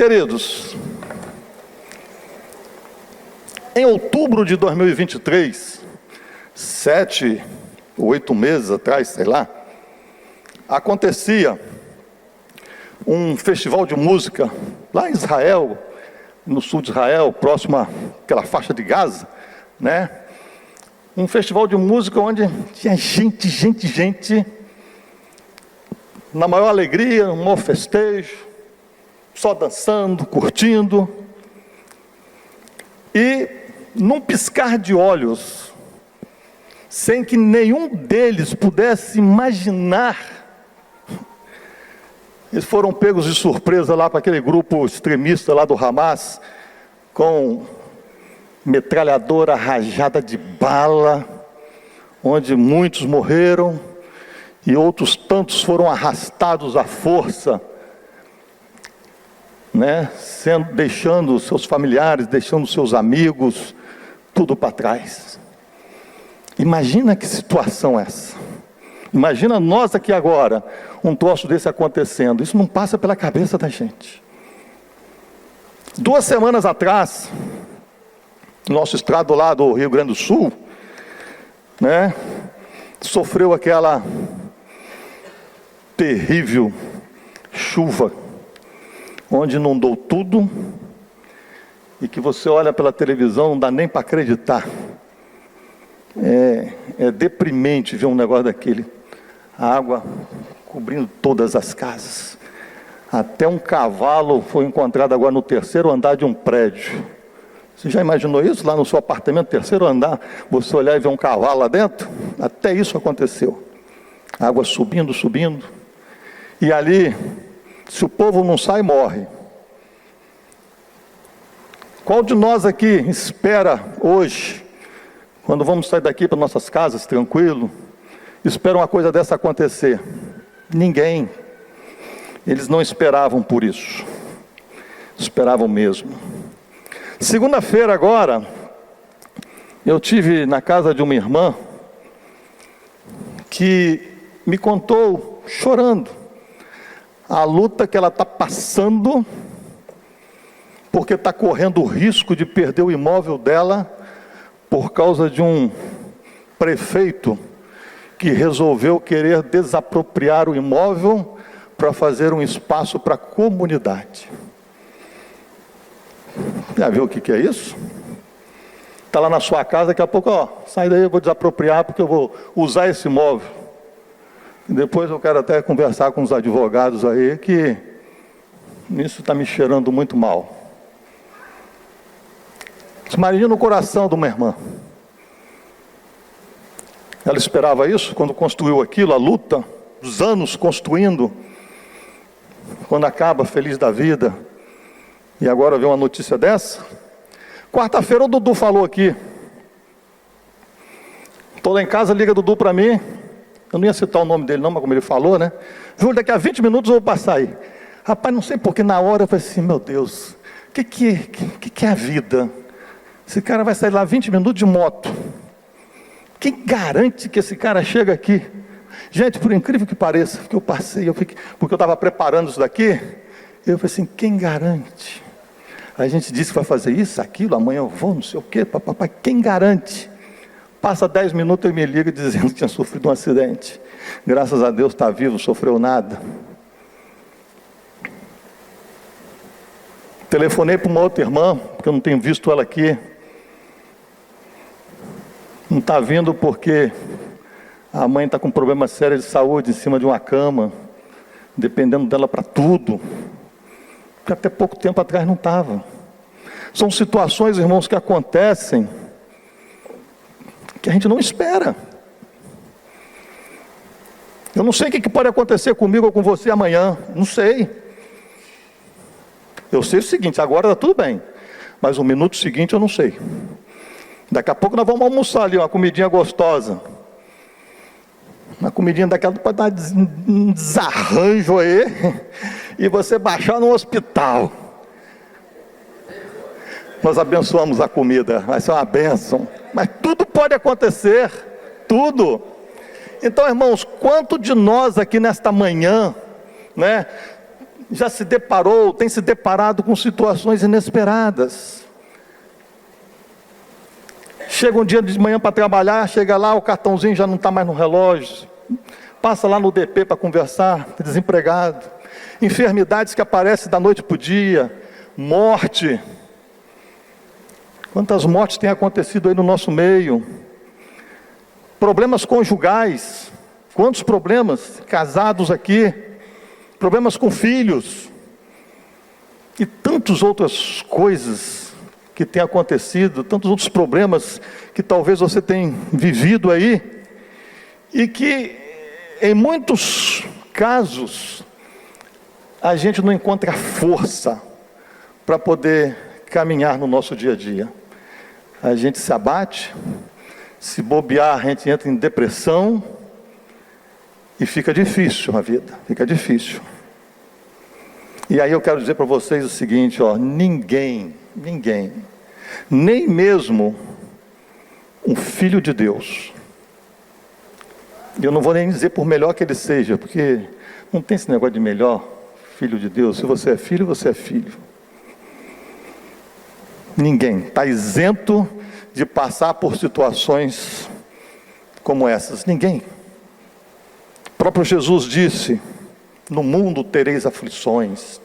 Queridos, em outubro de 2023, 7 ou 8 meses atrás, sei lá, acontecia um festival de música lá em Israel, no sul de Israel, próximo àquela faixa de Gaza, né? Um festival de música onde tinha gente, na maior alegria, um maior festejo, só dançando, curtindo. E num piscar de olhos, sem que nenhum deles pudesse imaginar, eles foram pegos de surpresa lá para aquele grupo extremista lá do Hamas, com metralhadora rajada de bala, onde muitos morreram e outros tantos foram arrastados à força, né? Deixando seus familiares, deixando seus amigos, tudo para trás. Imagina que situação é essa. Imagina nós aqui agora, um troço desse acontecendo. Isso não passa pela cabeça da gente. 2 semanas atrás, nosso estado lá do Rio Grande do Sul, né, sofreu aquela terrível chuva, onde inundou tudo, e que você olha pela televisão, não dá nem para acreditar. É deprimente ver um negócio daquele. A água cobrindo todas as casas. Até um cavalo foi encontrado agora no 3º andar de um prédio. Você já imaginou isso? Lá no seu apartamento, 3º andar, você olhar e ver um cavalo lá dentro? Até isso aconteceu. A água subindo. E ali, se o povo não sai, morre. Qual de nós aqui espera hoje, quando vamos sair daqui para nossas casas, tranquilo, espera uma coisa dessa acontecer? Ninguém. Eles não esperavam por isso. Esperavam mesmo. Segunda-feira agora, eu tive na casa de uma irmã que me contou, chorando, a luta que ela está passando, porque está correndo o risco de perder o imóvel dela, por causa de um prefeito que resolveu querer desapropriar o imóvel para fazer um espaço para a comunidade. Já viu o que é isso? Está lá na sua casa, daqui a pouco, sai daí, eu vou desapropriar porque eu vou usar esse imóvel. E depois eu quero até conversar com os advogados aí, que isso está me cheirando muito mal. Imagina o coração de uma irmã. Ela esperava isso quando construiu aquilo, a luta, os anos construindo, quando acaba feliz da vida, e agora vê uma notícia dessa. Quarta-feira o Dudu falou aqui. Estou lá em casa, liga Dudu para mim. Eu não ia citar o nome dele não, mas como ele falou, né? Júlio, daqui a 20 minutos eu vou passar aí. Rapaz, não sei porque na hora eu falei assim, meu Deus, o que é a vida? Esse cara vai sair lá 20 minutos de moto. Quem garante que esse cara chega aqui? Gente, por incrível que pareça, que eu passei, porque eu estava preparando isso daqui, eu falei assim, quem garante? A gente disse que vai fazer isso, aquilo, amanhã eu vou, não sei o quê, papai, quem garante? Passa 10 minutos, ele me liga dizendo que tinha sofrido um acidente. Graças a Deus está vivo, sofreu nada. Telefonei para uma outra irmã, porque eu não tenho visto ela aqui. Não está vindo porque a mãe está com um problema sério de saúde em cima de uma cama, dependendo dela para tudo. Que até pouco tempo atrás não estava. São situações, irmãos, que acontecem que a gente não espera. Eu não sei o que pode acontecer comigo ou com você amanhã, não sei. Eu sei o seguinte, agora está tudo bem, mas o minuto seguinte eu não sei. Daqui a pouco nós vamos almoçar ali, uma comidinha gostosa. Uma comidinha daquela para dar um desarranjo aí, e você baixar no hospital. Nós abençoamos a comida, vai ser uma bênção. Mas tudo pode acontecer, tudo. Então, irmãos, quanto de nós aqui nesta manhã, né, já se deparou, tem se deparado com situações inesperadas. Chega um dia de manhã para trabalhar, chega lá, o cartãozinho já não está mais no relógio, passa lá no DP para conversar, desempregado, enfermidades que aparecem da noite para o dia, morte. Quantas mortes têm acontecido aí no nosso meio? Problemas conjugais, quantos problemas, casados aqui, problemas com filhos, e tantas outras coisas que têm acontecido, tantos outros problemas que talvez você tenha vivido aí, e que em muitos casos a gente não encontra força para poder caminhar no nosso dia a dia. A gente se abate, se bobear, a gente entra em depressão e fica difícil a vida, fica difícil. E aí eu quero dizer para vocês o seguinte, ninguém, nem mesmo um filho de Deus, eu não vou nem dizer por melhor que ele seja, porque não tem esse negócio de melhor, filho de Deus. Se você é filho, você é filho. Ninguém está isento de passar por situações como essas. Ninguém. O próprio Jesus disse: no mundo tereis aflições.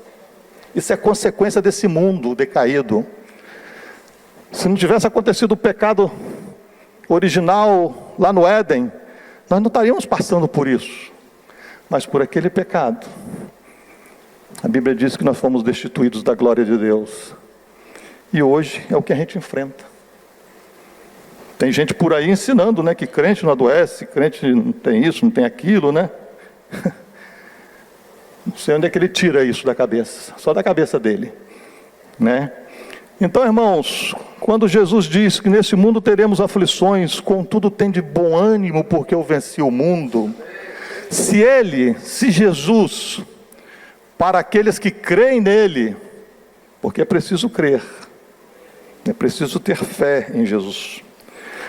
Isso é consequência desse mundo decaído. Se não tivesse acontecido o pecado original lá no Éden, nós não estaríamos passando por isso. Mas por aquele pecado, a Bíblia diz que nós fomos destituídos da glória de Deus. E hoje é o que a gente enfrenta. Tem gente por aí ensinando, né, que crente não adoece, crente não tem isso, não tem aquilo, né? Não sei onde é que ele tira isso da cabeça, só da cabeça dele, né? Então, irmãos, quando Jesus diz que nesse mundo teremos aflições, contudo tem de bom ânimo, porque eu venci o mundo. Se Jesus, para aqueles que creem nele, porque é preciso crer, é preciso ter fé em Jesus.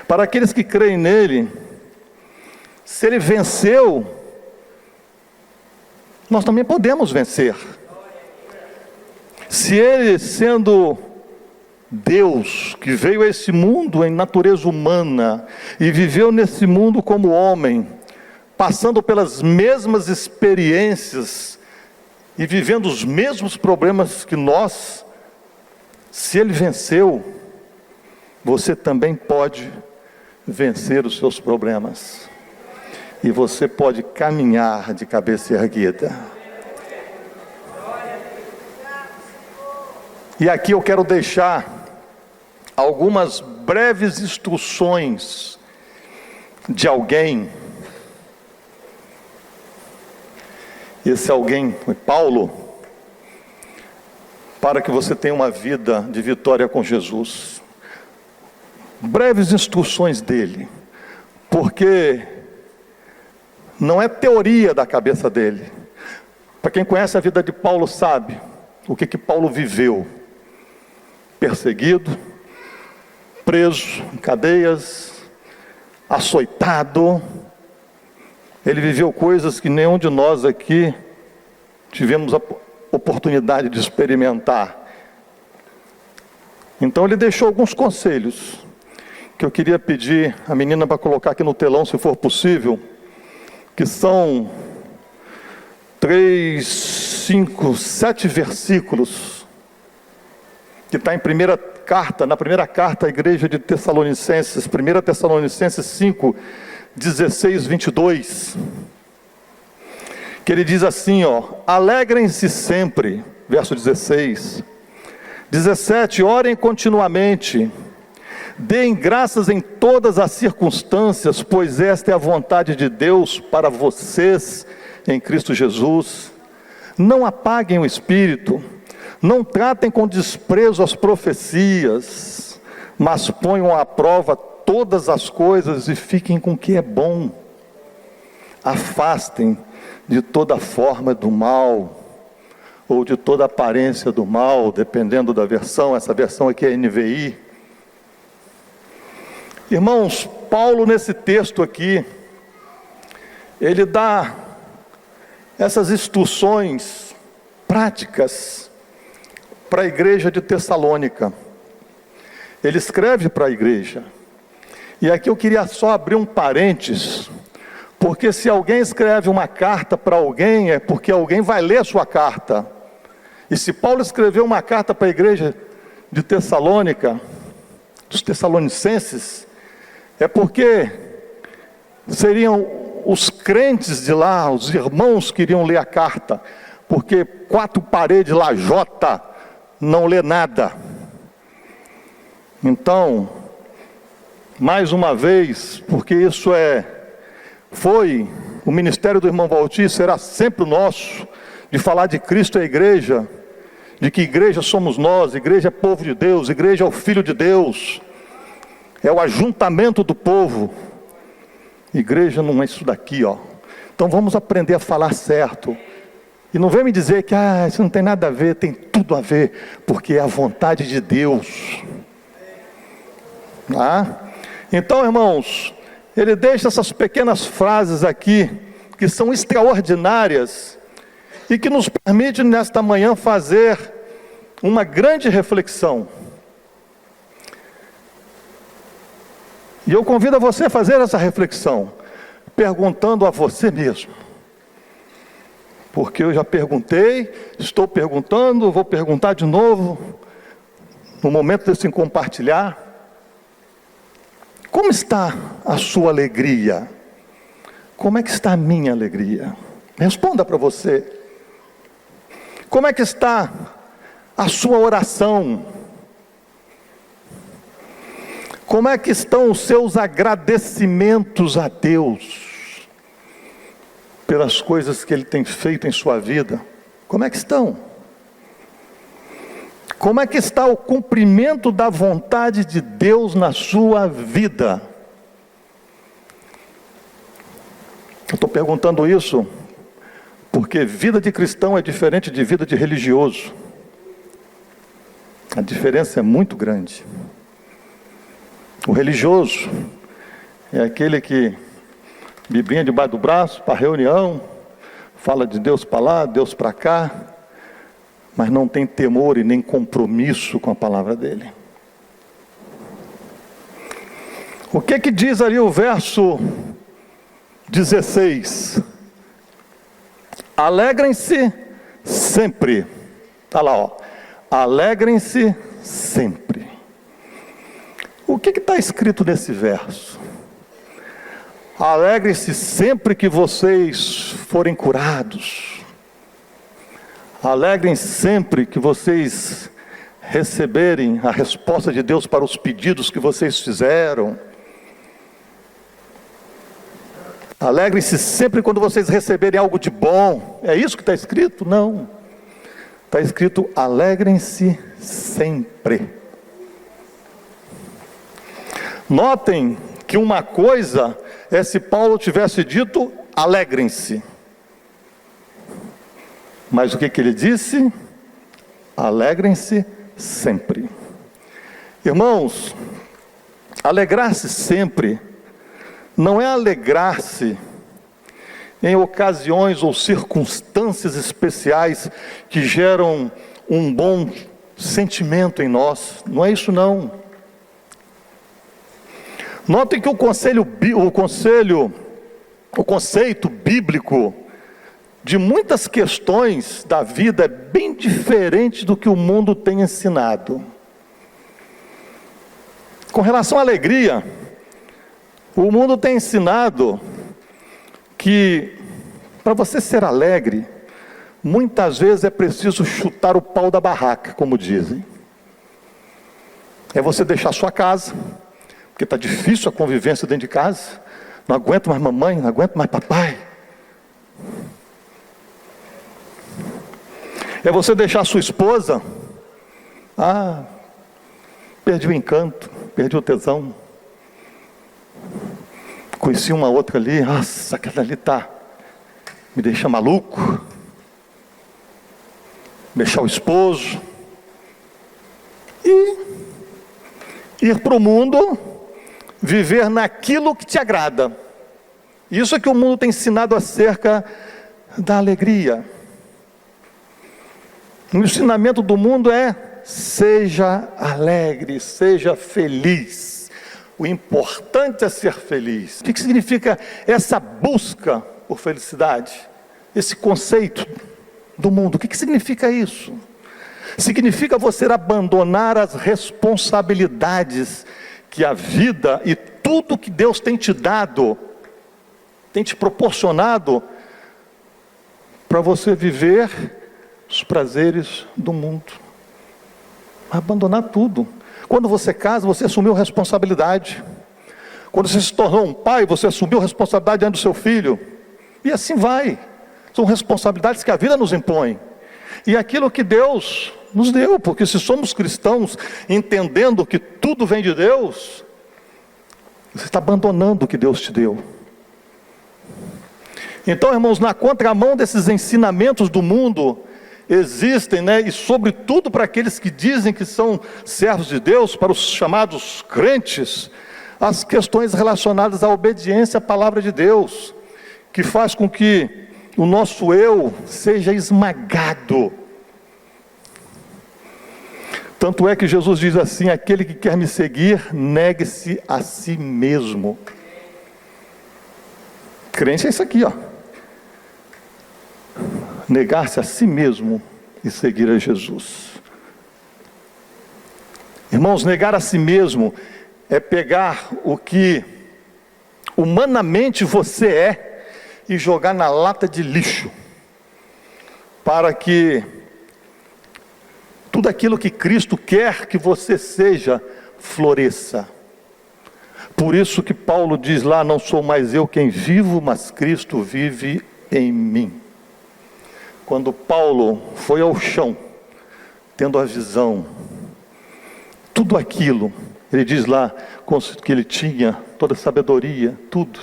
Para aqueles que creem nele, se ele venceu, nós também podemos vencer. Se ele, sendo Deus, que veio a esse mundo em natureza humana, e viveu nesse mundo como homem, passando pelas mesmas experiências, e vivendo os mesmos problemas que nós, se ele venceu, você também pode vencer os seus problemas. E você pode caminhar de cabeça erguida. E aqui eu quero deixar algumas breves instruções de alguém. Esse alguém foi Paulo, para que você tenha uma vida de vitória com Jesus. Breves instruções dele, porque não é teoria da cabeça dele. Para quem conhece a vida de Paulo sabe o que Paulo viveu: perseguido, preso em cadeias, açoitado. Ele viveu coisas que nenhum de nós aqui tivemos a oportunidade de experimentar. Então ele deixou alguns conselhos que eu queria pedir a menina para colocar aqui no telão, se for possível, que são 3, 5, 7 versículos, que está na primeira carta à igreja de Tessalonicenses, 1 Tessalonicenses 5, 16, 22, que ele diz assim, alegrem-se sempre, verso 16, 17, orem continuamente, deem graças em todas as circunstâncias, pois esta é a vontade de Deus para vocês em Cristo Jesus. Não apaguem o espírito, não tratem com desprezo as profecias, mas ponham à prova todas as coisas e fiquem com o que é bom. Afastem de toda forma do mal, ou de toda aparência do mal, dependendo da versão. Essa versão aqui é NVI. Irmãos, Paulo nesse texto aqui, ele dá essas instruções práticas para a igreja de Tessalônica. Ele escreve para a igreja. E aqui eu queria só abrir um parênteses, porque se alguém escreve uma carta para alguém, é porque alguém vai ler a sua carta. E se Paulo escreveu uma carta para a igreja de Tessalônica, dos Tessalonicenses, é porque seriam os crentes de lá, os irmãos que iriam ler a carta, porque 4 paredes lajota não lê nada. Então, mais uma vez, porque isso foi o ministério do irmão Valtir, será sempre o nosso, de falar de Cristo à igreja, de que igreja somos nós, igreja é povo de Deus, igreja é o Filho de Deus, é o ajuntamento do povo. Igreja não é isso daqui, ó. Então vamos aprender a falar certo. E não vem me dizer que isso não tem nada a ver, tem tudo a ver, porque é a vontade de Deus. Então, irmãos, ele deixa essas pequenas frases aqui, que são extraordinárias, e que nos permite nesta manhã fazer uma grande reflexão. E eu convido a você a fazer essa reflexão, perguntando a você mesmo. Porque eu já perguntei, estou perguntando, vou perguntar de novo, no momento desse compartilhar. Como está a sua alegria? Como é que está a minha alegria? Responda para você. Como é que está a sua oração? Como é que estão os seus agradecimentos a Deus pelas coisas que Ele tem feito em sua vida? Como é que estão? Como é que está o cumprimento da vontade de Deus na sua vida? Eu estou perguntando isso porque vida de cristão é diferente de vida de religioso. A diferença é muito grande. O religioso é aquele que bibinha debaixo do braço para reunião, fala de Deus para lá, Deus para cá, mas não tem temor e nem compromisso com a palavra dele. O que diz ali o verso 16? Alegrem-se sempre. Está lá, ó. Alegrem-se sempre. O que está escrito nesse verso? Alegrem-se sempre que vocês forem curados. Alegrem-se sempre que vocês receberem a resposta de Deus para os pedidos que vocês fizeram. Alegrem-se sempre quando vocês receberem algo de bom. É isso que está escrito? Não. Está escrito: alegrem-se sempre. Notem que uma coisa é se Paulo tivesse dito: alegrem-se. Mas o que ele disse? Alegrem-se sempre. Irmãos, alegrar-se sempre não é alegrar-se em ocasiões ou circunstâncias especiais que geram um bom sentimento em nós. Não é isso não. Notem que o conceito bíblico de muitas questões da vida é bem diferente do que o mundo tem ensinado. Com relação à alegria, o mundo tem ensinado que para você ser alegre, muitas vezes é preciso chutar o pau da barraca, como dizem. É você deixar sua casa, porque está difícil a convivência dentro de casa. Não aguento mais mamãe, não aguento mais papai. É você deixar a sua esposa. Perdi o encanto, perdi o tesão. Conheci uma outra ali, nossa, aquela ali me deixa maluco. Deixar o esposo. E ir para o mundo, viver naquilo que te agrada. Isso é que o mundo tem ensinado acerca da alegria. O ensinamento do mundo é: seja alegre, seja feliz. O importante é ser feliz. O que significa essa busca por felicidade? Esse conceito do mundo, o que significa isso? Significa você abandonar as responsabilidades que a vida e tudo que Deus tem te dado, tem te proporcionado, para você viver os prazeres do mundo. Abandonar tudo. Quando você casa, você assumiu responsabilidade. Quando você se tornou um pai, você assumiu responsabilidade diante do seu filho. E assim vai. São responsabilidades que a vida nos impõe. E aquilo que Deus nos deu, porque se somos cristãos, entendendo que tudo vem de Deus, você está abandonando o que Deus te deu. Então, irmãos, na contramão desses ensinamentos do mundo, existem, e sobretudo para aqueles que dizem que são servos de Deus, para os chamados crentes, as questões relacionadas à obediência à palavra de Deus, que faz com que o nosso eu seja esmagado. Tanto é que Jesus diz assim: aquele que quer me seguir, negue-se a si mesmo. Crente é isso aqui, negar-se a si mesmo e seguir a Jesus. Irmãos, negar a si mesmo é pegar o que humanamente você é e jogar na lata de lixo, para que tudo aquilo que Cristo quer que você seja, floresça. Por isso que Paulo diz lá: não sou mais eu quem vivo, mas Cristo vive em mim. Quando Paulo foi ao chão, tendo a visão, tudo aquilo, ele diz lá que ele tinha toda a sabedoria, tudo,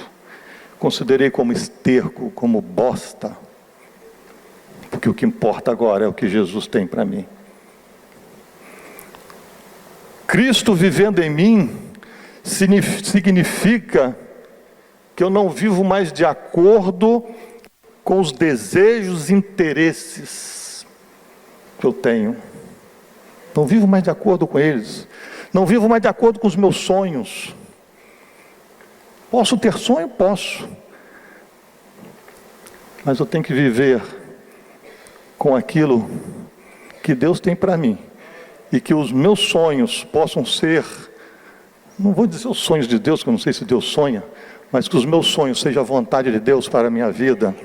considerei como esterco, como bosta, porque o que importa agora é o que Jesus tem para mim. Cristo vivendo em mim significa que eu não vivo mais de acordo com os desejos e interesses que eu tenho. Não vivo mais de acordo com eles. Não vivo mais de acordo com os meus sonhos. Posso ter sonho? Posso. Mas eu tenho que viver com aquilo que Deus tem para mim. E que os meus sonhos possam ser, não vou dizer os sonhos de Deus, que eu não sei se Deus sonha, mas que os meus sonhos sejam a vontade de Deus para a minha vida.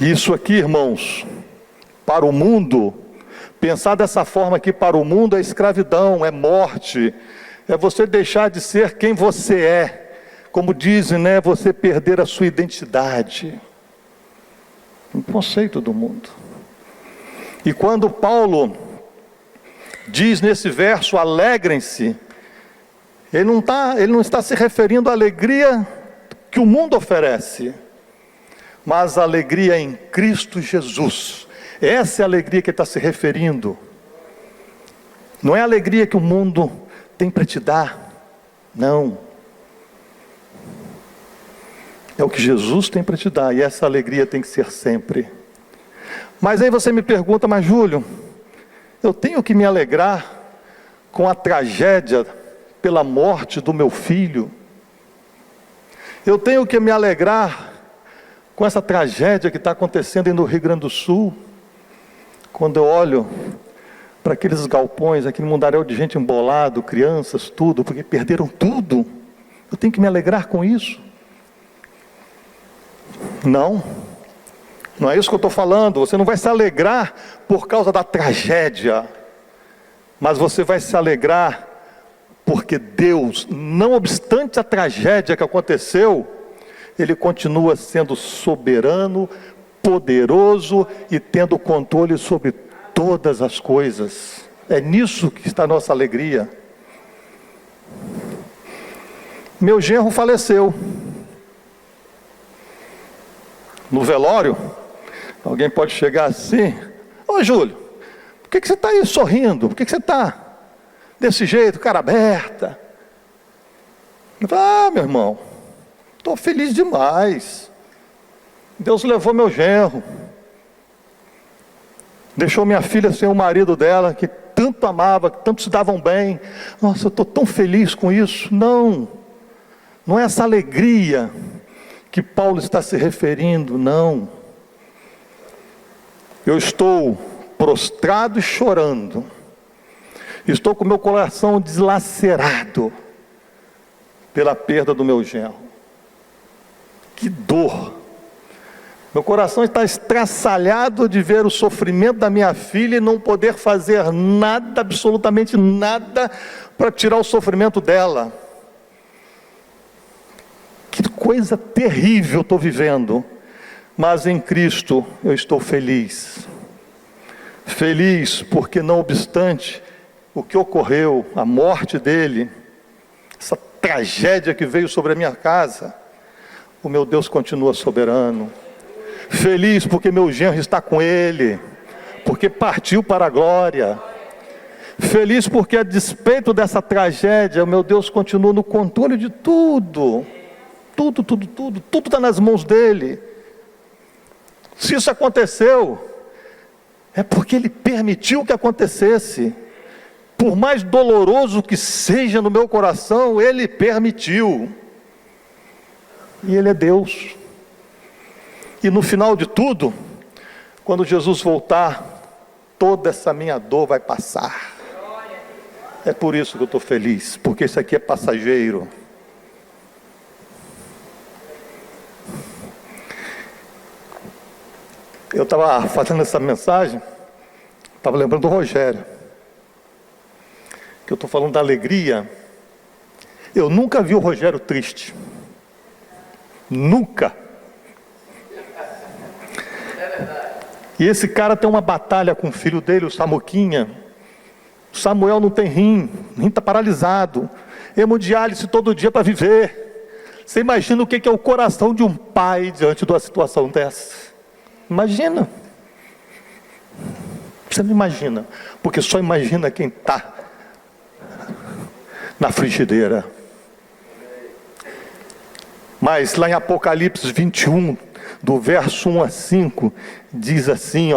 Isso aqui, irmãos, para o mundo, pensar dessa forma aqui para o mundo é escravidão, é morte, é você deixar de ser quem você é. Como dizem, você perder a sua identidade. Um conceito do mundo. E quando Paulo diz nesse verso, alegrem-se, ele não está se referindo à alegria que o mundo oferece, mas a alegria em Cristo Jesus. Essa é a alegria que ele está se referindo. Não é a alegria que o mundo tem para te dar, não. É o que Jesus tem para te dar, e essa alegria tem que ser sempre. Mas aí você me pergunta: mas Júlio, eu tenho que me alegrar com a tragédia pela morte do meu filho? Eu tenho que me alegrar com essa tragédia que está acontecendo aí no Rio Grande do Sul? Quando eu olho para aqueles galpões, aquele mundaréu de gente embolado, crianças, tudo, porque perderam tudo, eu tenho que me alegrar com isso? Não é isso que eu estou falando. Você não vai se alegrar por causa da tragédia, mas você vai se alegrar porque Deus, não obstante a tragédia que aconteceu, Ele continua sendo soberano, poderoso e tendo controle sobre todas as coisas. É nisso que está a nossa alegria. Meu genro faleceu. No velório, alguém pode chegar assim: ô Júlio, por que você está aí sorrindo? Por que você está desse jeito, cara aberta? Eu falo: meu irmão, estou feliz demais. Deus levou meu genro. Deixou minha filha sem o marido dela, que tanto amava, que tanto se davam bem. Nossa, eu estou tão feliz com isso. Não, não é essa alegria que Paulo está se referindo, não. Eu estou prostrado e chorando. Estou com meu coração dilacerado pela perda do meu genro. Que dor! Meu coração está estraçalhado de ver o sofrimento da minha filha e não poder fazer nada, absolutamente nada, para tirar o sofrimento dela. Que coisa terrível estou vivendo. Mas em Cristo eu estou feliz. Feliz porque, não obstante o que ocorreu, a morte dele, essa tragédia que veio sobre a minha casa, o meu Deus continua soberano. Feliz porque meu genro está com ele, porque partiu para a glória. Feliz porque, a despeito dessa tragédia, o meu Deus continua no controle de tudo. Tudo está nas mãos dele. Se isso aconteceu, é porque ele permitiu que acontecesse. Por mais doloroso que seja no meu coração, ele permitiu. E ele é Deus. E no final de tudo, quando Jesus voltar, toda essa minha dor vai passar. É por isso que eu estou feliz, porque isso aqui é passageiro. Eu estava fazendo essa mensagem, estava lembrando do Rogério, que eu estou falando da alegria. Eu nunca vi o Rogério triste. Nunca. E esse cara tem uma batalha com o filho dele, o Samuquinha. O Samuel não tem rim está paralisado. Hemodiálise todo dia para viver. Você imagina o que é o coração de um pai diante de uma situação dessa? Imagina. Você não imagina, porque só imagina quem está na frigideira. Mas lá em Apocalipse 21, do verso 1 a 5, diz assim,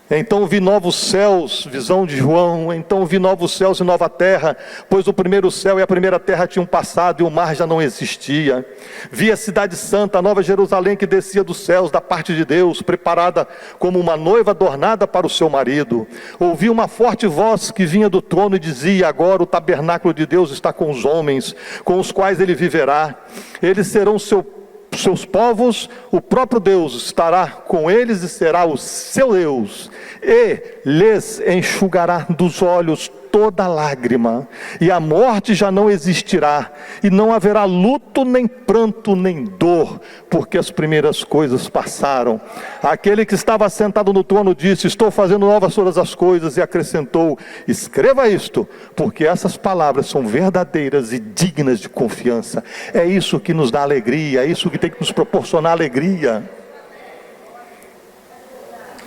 então vi novos céus, visão de João, então vi novos céus e nova terra, pois o primeiro céu e a primeira terra tinham passado e o mar já não existia. Vi a cidade santa, a nova Jerusalém, que descia dos céus da parte de Deus, preparada como uma noiva adornada para o seu marido. Ouvi uma forte voz que vinha do trono e dizia: agora o tabernáculo de Deus está com os homens, com os quais ele viverá. Eles serão seus povos, o próprio Deus estará com eles e será o seu Deus, e lhes enxugará dos olhos toda lágrima, e a morte já não existirá, e não haverá luto, nem pranto, nem dor, porque as primeiras coisas passaram. Aquele que estava sentado no trono disse: estou fazendo novas todas as coisas, e acrescentou: escreva isto, porque essas palavras são verdadeiras e dignas de confiança. É isso que nos dá alegria, é isso que tem que nos proporcionar alegria.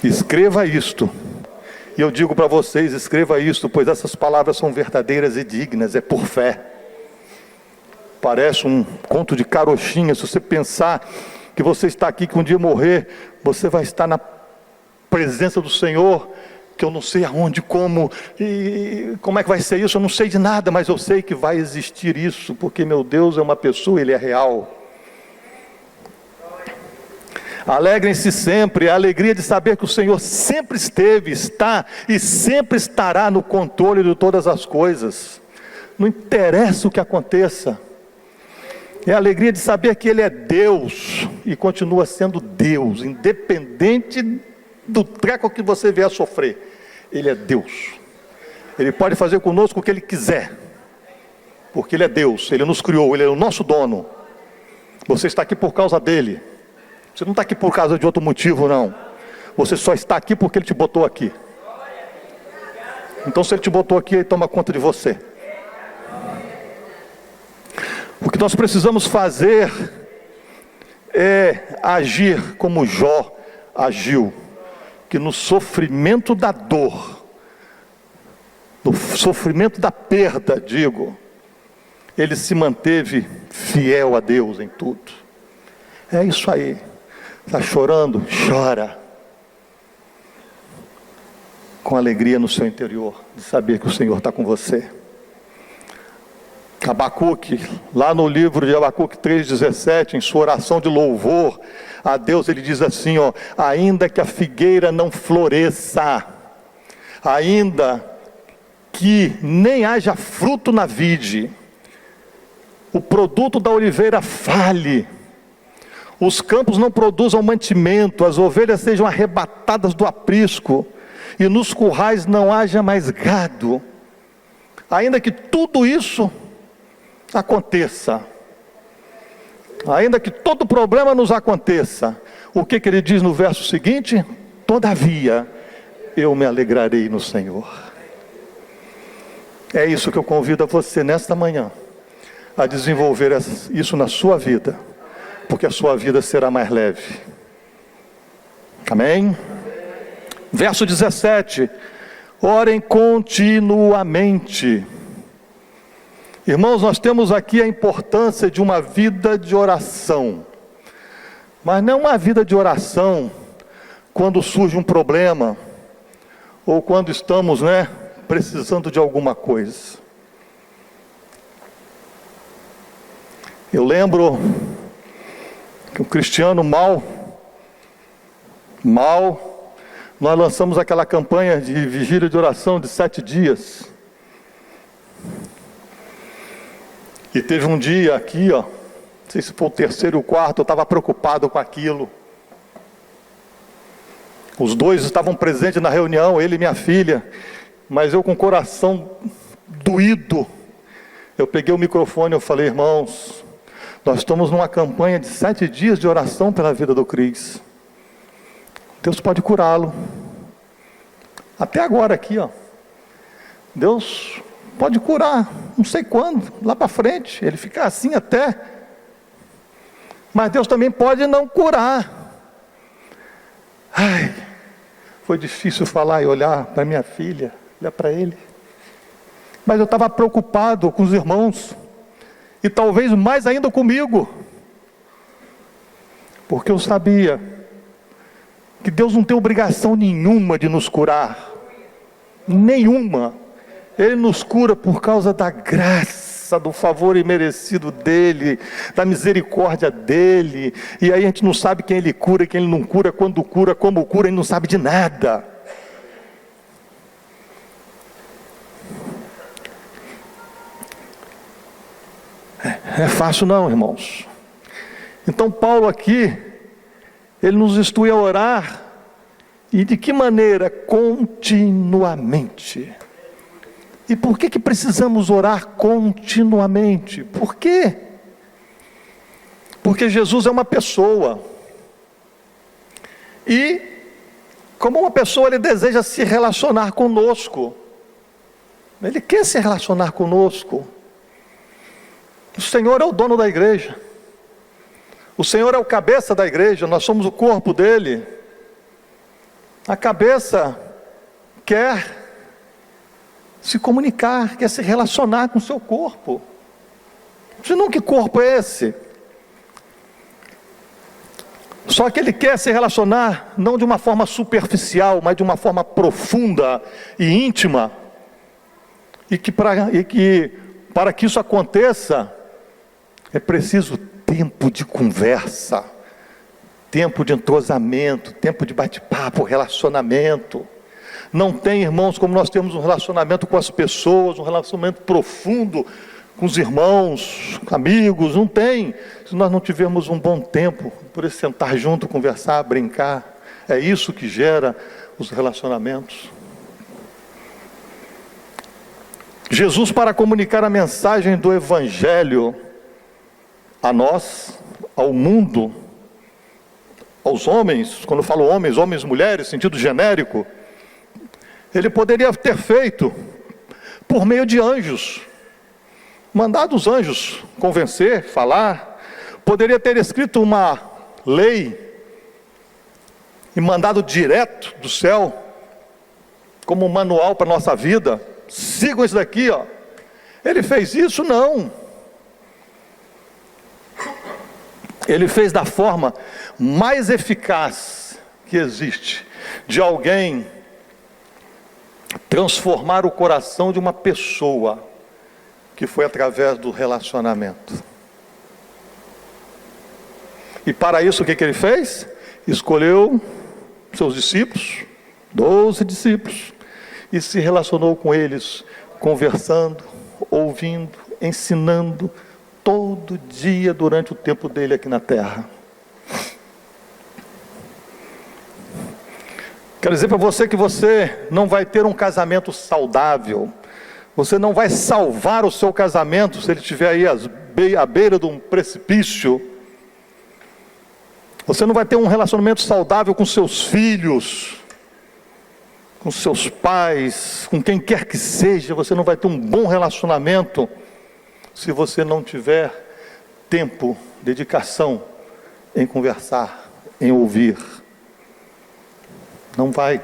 Escreva isto. E eu digo para vocês, escreva isto, pois essas palavras são verdadeiras e dignas, é por fé. Parece um conto de carochinha. Se você pensar que você está aqui, que um dia morrer, você vai estar na presença do Senhor, que eu não sei aonde, como, e como é que vai ser isso, eu não sei de nada, mas eu sei que vai existir isso, porque meu Deus é uma pessoa, Ele é real. Alegrem-se sempre, a alegria de saber que o Senhor sempre esteve, está e sempre estará no controle de todas as coisas. Não interessa o que aconteça. É a alegria de saber que Ele é Deus e continua sendo Deus, independente do treco que você vier a sofrer. Ele é Deus. Ele pode fazer conosco o que Ele quiser, porque Ele é Deus, Ele nos criou, Ele é o nosso dono. Você está aqui por causa dEle. Você não está aqui por causa de outro motivo, não. Você só está aqui porque Ele te botou aqui. Então, se Ele te botou aqui, Ele toma conta de você. O que nós precisamos fazer é agir como Jó agiu, que no sofrimento da dor, no sofrimento da perda, ele se manteve fiel a Deus em tudo. É isso aí. Está chorando? Chora. com alegria no seu interior, de saber que o Senhor está com você. Abacuque, lá no livro de Abacuque 3,17, em sua oração de louvor a Deus, ele diz assim, ó: ainda que a figueira não floresça, ainda que nem haja fruto na vide, o produto da oliveira falhe, os campos não produzam mantimento, as ovelhas sejam arrebatadas do aprisco, e nos currais não haja mais gado, ainda que tudo isso aconteça, ainda que todo problema nos aconteça, o que ele diz no verso seguinte? Todavia, eu me alegrarei no Senhor. É isso que eu convido a você nesta manhã, a desenvolver isso na sua vida, porque a sua vida será mais leve. Amém? Verso 17, orem continuamente. Irmãos, nós temos aqui a importância de uma vida de oração, mas não uma vida de oração quando surge um problema, ou quando estamos, precisando de alguma coisa. Eu lembro que o Cristiano Mal, nós lançamos aquela campanha de vigília de oração de 7 dias. E teve um dia aqui, não sei se foi o 3º ou o 4º, eu estava preocupado com aquilo. Os dois estavam presentes na reunião, ele e minha filha, mas eu com o coração doído, eu peguei o microfone e eu falei: irmãos, nós estamos numa campanha de 7 dias de oração pela vida do Cris. Deus pode curá-lo. Até agora aqui, Deus pode curar, não sei quando, lá para frente, ele fica assim até. Mas Deus também pode não curar. Ai, foi difícil falar e olhar para minha filha, olhar para ele. Mas eu estava preocupado com os irmãos, e talvez mais ainda comigo, porque eu sabia que Deus não tem obrigação nenhuma de nos curar, nenhuma. Ele nos cura por causa da graça, do favor imerecido dele, da misericórdia dele. E aí a gente não sabe quem ele cura, quem ele não cura, quando cura, como cura, a gente não sabe de nada. É fácil não, irmãos. Então Paulo aqui, ele nos instrui a orar, e de que maneira? Continuamente. E por que precisamos orar continuamente? Por quê? Porque Jesus é uma pessoa, e como uma pessoa, ele deseja se relacionar conosco, ele quer se relacionar conosco. O Senhor é o dono da igreja, o Senhor é o cabeça da igreja, nós somos o corpo dele. A cabeça quer se comunicar, quer se relacionar com o seu corpo. Senão, que corpo é esse? Só que ele quer se relacionar não de uma forma superficial, mas de uma forma profunda e íntima. E que para que isso aconteça, é preciso tempo de conversa, tempo de entrosamento, tempo de bate-papo, relacionamento. Não tem, irmãos, como nós temos um relacionamento com as pessoas, um relacionamento profundo com os irmãos, amigos, não tem, se nós não tivermos um bom tempo, por esse sentar junto, conversar, brincar. É isso que gera os relacionamentos. Jesus, para comunicar a mensagem do Evangelho a nós, ao mundo, aos homens, quando eu falo homens, mulheres, sentido genérico, ele poderia ter feito por meio de anjos, mandado os anjos convencer, falar, poderia ter escrito uma lei e mandado direto do céu, como um manual para a nossa vida. Sigam isso daqui, Ele fez isso? Não. Ele fez da forma mais eficaz que existe, de alguém transformar o coração de uma pessoa, que foi através do relacionamento. E para isso o que ele fez? Escolheu seus discípulos, 12 discípulos, e se relacionou com eles, conversando, ouvindo, ensinando, todo dia durante o tempo dele aqui na terra. Quero dizer para você que você não vai ter um casamento saudável, você não vai salvar o seu casamento se ele estiver aí à beira de um precipício. Você não vai ter um relacionamento saudável com seus filhos, com seus pais, com quem quer que seja. Você não vai ter um bom relacionamento se você não tiver tempo, dedicação em conversar, em ouvir. Não vai.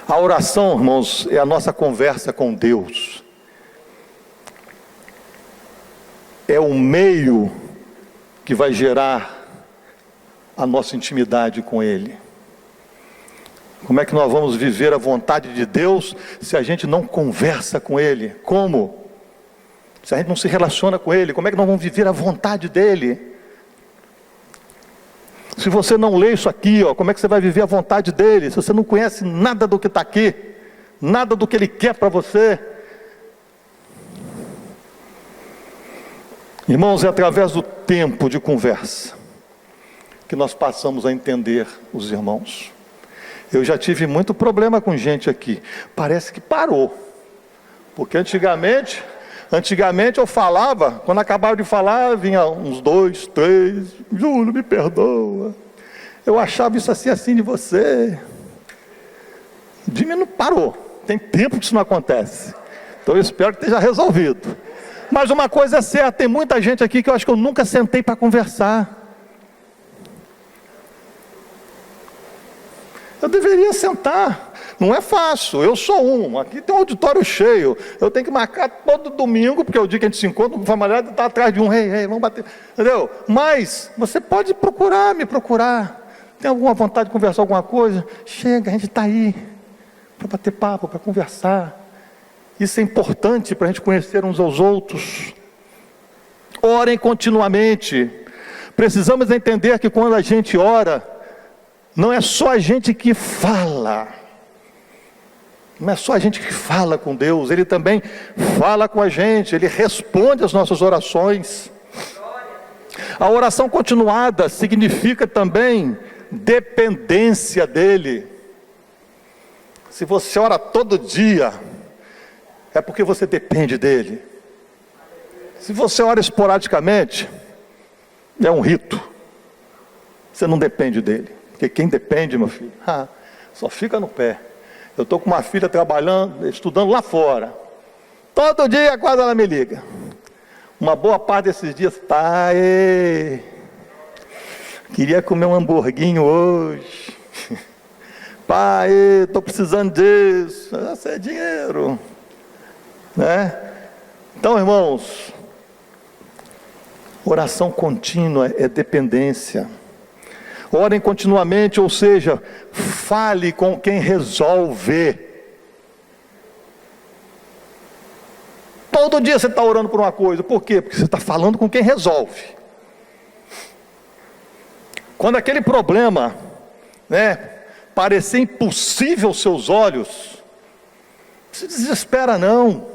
A oração, irmãos, é a nossa conversa com Deus. É o meio que vai gerar a nossa intimidade com Ele. Como é que nós vamos viver a vontade de Deus se a gente não conversa com Ele? Como? Se a gente não se relaciona com Ele, como é que nós vamos viver a vontade dEle? Se você não lê isso aqui, como é que você vai viver a vontade dEle? Se você não conhece nada do que está aqui, nada do que Ele quer para você. Irmãos, é através do tempo de conversa que nós passamos a entender os irmãos. Eu já tive muito problema com gente aqui, parece que parou, porque antigamente eu falava, quando acabava de falar, vinha uns 2, 3, Júlio, me perdoa, eu achava isso assim de você. Parou, tem tempo que isso não acontece, então eu espero que esteja resolvido. Mas uma coisa é certa, tem muita gente aqui que eu acho que eu nunca sentei para conversar. Eu deveria sentar, não é fácil, eu sou um, aqui tem um auditório cheio, eu tenho que marcar todo domingo, porque é o dia que a gente se encontra, o familiar está atrás de um, vamos bater, entendeu? Mas você pode me procurar, tem alguma vontade de conversar alguma coisa? Chega, a gente está aí, para bater papo, para conversar. Isso é importante para a gente conhecer uns aos outros. Orem continuamente. Precisamos entender que quando a gente ora, não é só a gente que fala. Não é só a gente que fala com Deus, Ele também fala com a gente, Ele responde às nossas orações. A oração continuada significa também dependência dEle. Se você ora todo dia, é porque você depende dEle. Se você ora esporadicamente, é um rito. Você não depende dEle. Porque quem depende, meu filho, só fica no pé. Eu estou com uma filha trabalhando, estudando lá fora. Todo dia quase ela me liga. Uma boa parte desses dias, pai, queria comer um hamburguinho hoje. Pai, estou precisando disso. Isso é dinheiro. Né? Então, irmãos, oração contínua é dependência. Orem continuamente, ou seja, fale com quem resolve. Todo dia você está orando por uma coisa, por quê? Porque você está falando com quem resolve. Quando aquele problema, parecer impossível aos seus olhos, não se desespera não.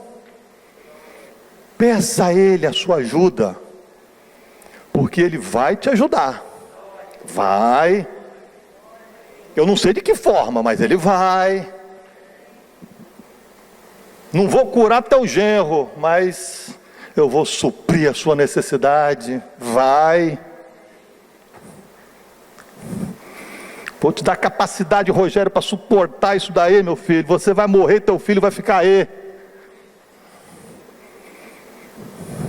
Peça a Ele a sua ajuda, porque Ele vai te ajudar. Vai. Eu não sei de que forma, mas Ele vai. Não vou curar teu genro, mas eu vou suprir a sua necessidade. Vai. Vou te dar capacidade, Rogério, para suportar isso daí, meu filho. Você vai morrer, teu filho vai ficar aí.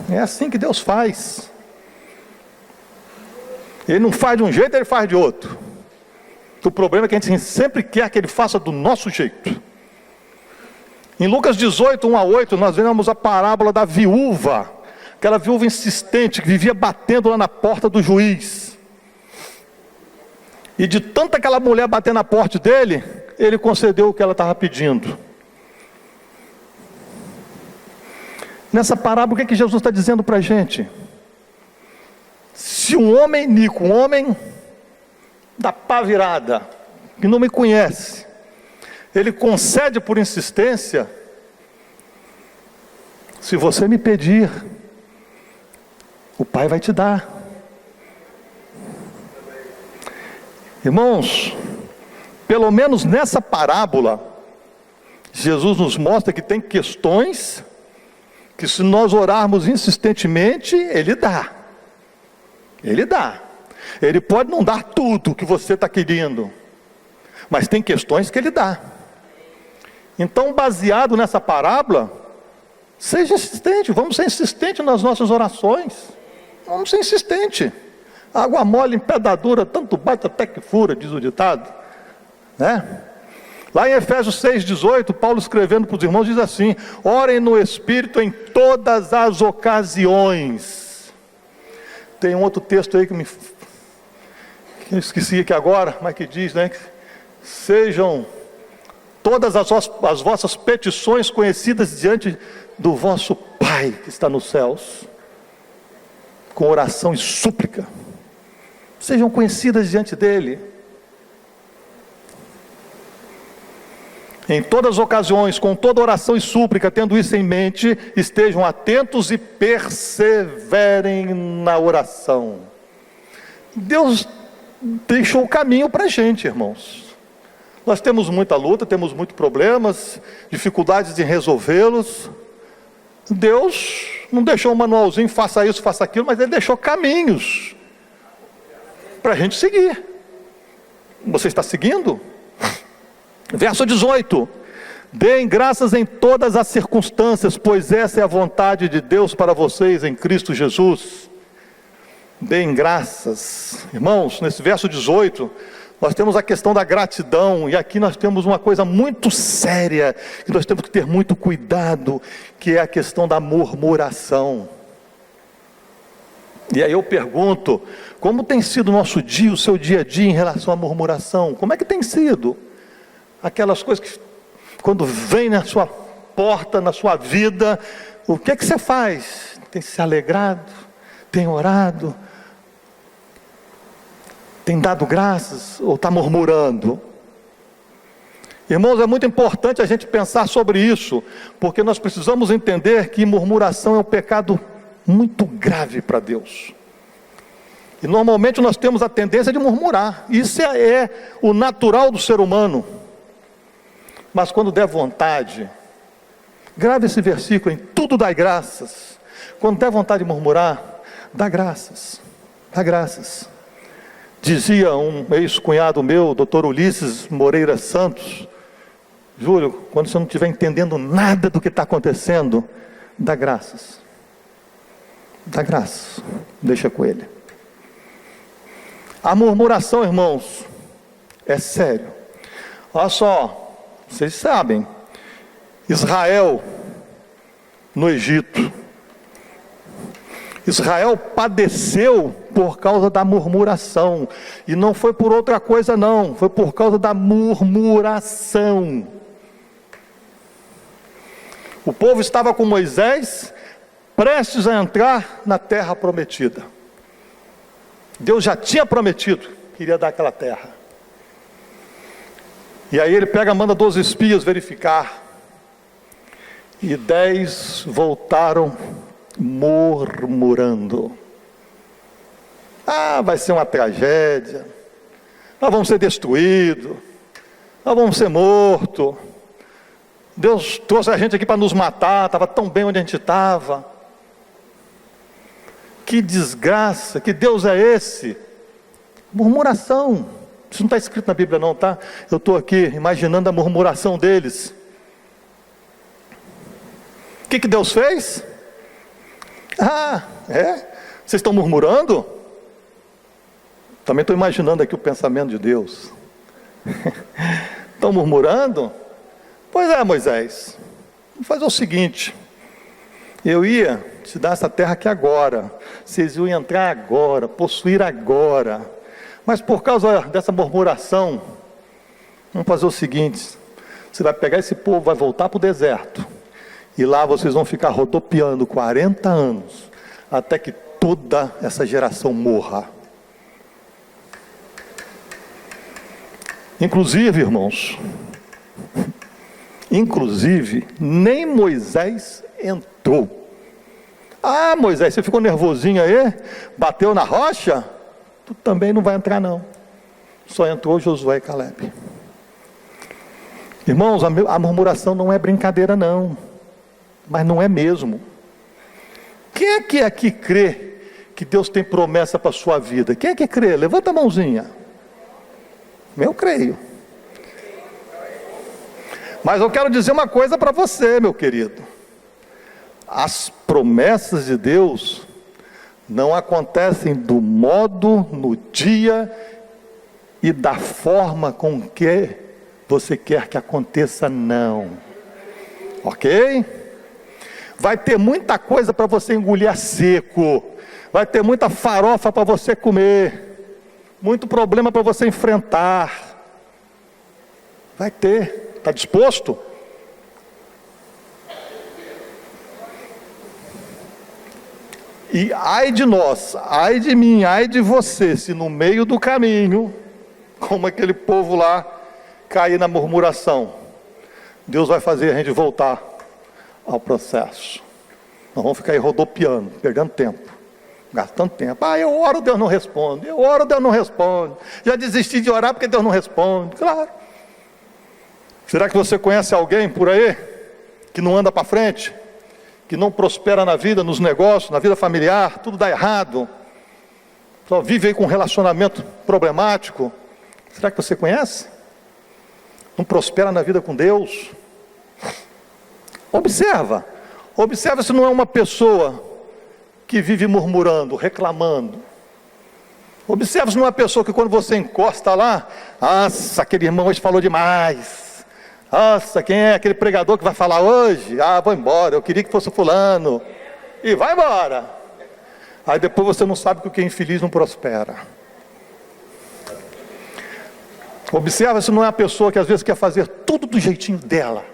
É assim que Deus faz. Ele não faz de um jeito, Ele faz de outro. O problema é que a gente sempre quer que Ele faça do nosso jeito. Em Lucas 18, 1-8, nós vemos a parábola da viúva. Aquela viúva insistente que vivia batendo lá na porta do juiz. E de tanta aquela mulher bater na porta dele, ele concedeu o que ela estava pedindo. Nessa parábola, o que Jesus está dizendo para a gente? Se um homem Nico, um homem da pá virada, que não me conhece, ele concede por insistência, se você me pedir, o Pai vai te dar. Irmãos, pelo menos nessa parábola, Jesus nos mostra que tem questões que, se nós orarmos insistentemente, Ele dá. Ele dá. Ele pode não dar tudo que você está querendo, mas tem questões que Ele dá. Então, baseado nessa parábola, seja insistente, vamos ser insistentes nas nossas orações. Vamos ser insistentes. Água mole em pedra dura, tanto bate até que fura, diz o ditado, né? Lá em Efésios 6,18, Paulo escrevendo para os irmãos, diz assim: orem no Espírito em todas as ocasiões. Tem um outro texto aí que eu esqueci aqui agora, mas que diz, né? Sejam todas as vossas petições conhecidas diante do vosso Pai que está nos céus, com oração e súplica. Sejam conhecidas diante dEle. Em todas as ocasiões, com toda oração e súplica, tendo isso em mente, estejam atentos e perseverem na oração. Deus deixou o caminho para a gente, irmãos. Nós temos muita luta, temos muitos problemas, dificuldades em resolvê-los. Deus não deixou um manualzinho, faça isso, faça aquilo, mas Ele deixou caminhos para a gente seguir. Você está seguindo? Verso 18: deem graças em todas as circunstâncias, pois essa é a vontade de Deus para vocês em Cristo Jesus. Deem graças. Irmãos, nesse verso 18, nós temos a questão da gratidão, e aqui nós temos uma coisa muito séria, que nós temos que ter muito cuidado, que é a questão da murmuração. E aí eu pergunto, como tem sido o nosso dia, o seu dia a dia em relação à murmuração? Como é que tem sido? Aquelas coisas que, quando vem na sua porta, na sua vida, o que é que você faz? Tem se alegrado? Tem orado? Tem dado graças? Ou está murmurando? Irmãos, é muito importante a gente pensar sobre isso, porque nós precisamos entender que murmuração é um pecado muito grave para Deus. E normalmente nós temos a tendência de murmurar. Isso é o natural do ser humano. Mas quando der vontade, grave esse versículo: em tudo dai graças. Quando der vontade de murmurar, dá graças. Dá graças. Dizia um ex-cunhado meu, Dr. Ulisses Moreira Santos: Júlio, quando você não estiver entendendo nada do que está acontecendo, dá graças. Dá graças. Deixa com Ele. A murmuração, irmãos, é sério. Olha só. Vocês sabem, Israel no Egito, Israel padeceu por causa da murmuração, e não foi por outra coisa não, foi por causa da murmuração. O povo estava com Moisés, prestes a entrar na terra prometida. Deus já tinha prometido que iria dar aquela terra. E aí ele manda 12 espias verificar. E 10 voltaram murmurando. Ah, vai ser uma tragédia. Nós vamos ser destruídos. Nós vamos ser mortos. Deus trouxe a gente aqui para nos matar. Estava tão bem onde a gente estava. Que desgraça, que Deus é esse? Murmuração. Isso não está escrito na Bíblia não, tá? Eu estou aqui imaginando a murmuração deles. O que Deus fez? Ah, é? Vocês estão murmurando? Também estou imaginando aqui o pensamento de Deus. Estão murmurando? Pois é, Moisés, vamos fazer o seguinte: eu ia te dar essa terra aqui agora, vocês iam entrar agora, possuir agora, mas por causa dessa murmuração, Vamos fazer o seguinte: você vai pegar esse povo, vai voltar para o deserto, e lá vocês vão ficar rodopiando 40 anos, até que toda essa geração morra. Inclusive, irmãos, nem Moisés entrou. Ah, Moisés, você ficou nervosinho aí? Bateu na rocha? Tu também não vai entrar não. Só entrou Josué e Calebe. Irmãos, a murmuração não é brincadeira não. Mas não é mesmo. Quem é que aqui crê que Deus tem promessa para a sua vida? Quem é que crê? Levanta a mãozinha. Eu creio. Mas eu quero dizer uma coisa para você, meu querido. As promessas de Deus não acontecem do modo, no dia e da forma com que você quer que aconteça, não. Ok? Vai ter muita coisa para você engolir a seco. Vai ter muita farofa para você comer. Muito problema para você enfrentar. Vai ter. Está disposto? E ai de nós, ai de mim, ai de você, se no meio do caminho, como aquele povo lá, cair na murmuração. Deus vai fazer a gente voltar ao processo. Nós vamos ficar aí rodopiando, perdendo tempo, gastando tempo. Ah, eu oro, Deus não responde. Eu oro, Deus não responde. Já desisti de orar porque Deus não responde. Claro. Será que você conhece alguém por aí que não anda para frente, que não prospera na vida, nos negócios, na vida familiar, tudo dá errado, só vive aí com um relacionamento problemático? Será que você conhece? Não prospera na vida com Deus? Observa se não é uma pessoa que vive murmurando, reclamando. Observa se não é uma pessoa que quando você encosta lá, nossa, aquele irmão hoje falou demais. Nossa, quem é aquele pregador que vai falar hoje? Ah, vou embora, eu queria que fosse fulano. E vai embora. Aí depois você não sabe que o que é infeliz não prospera. Observa se não é a pessoa que às vezes quer fazer tudo do jeitinho dela,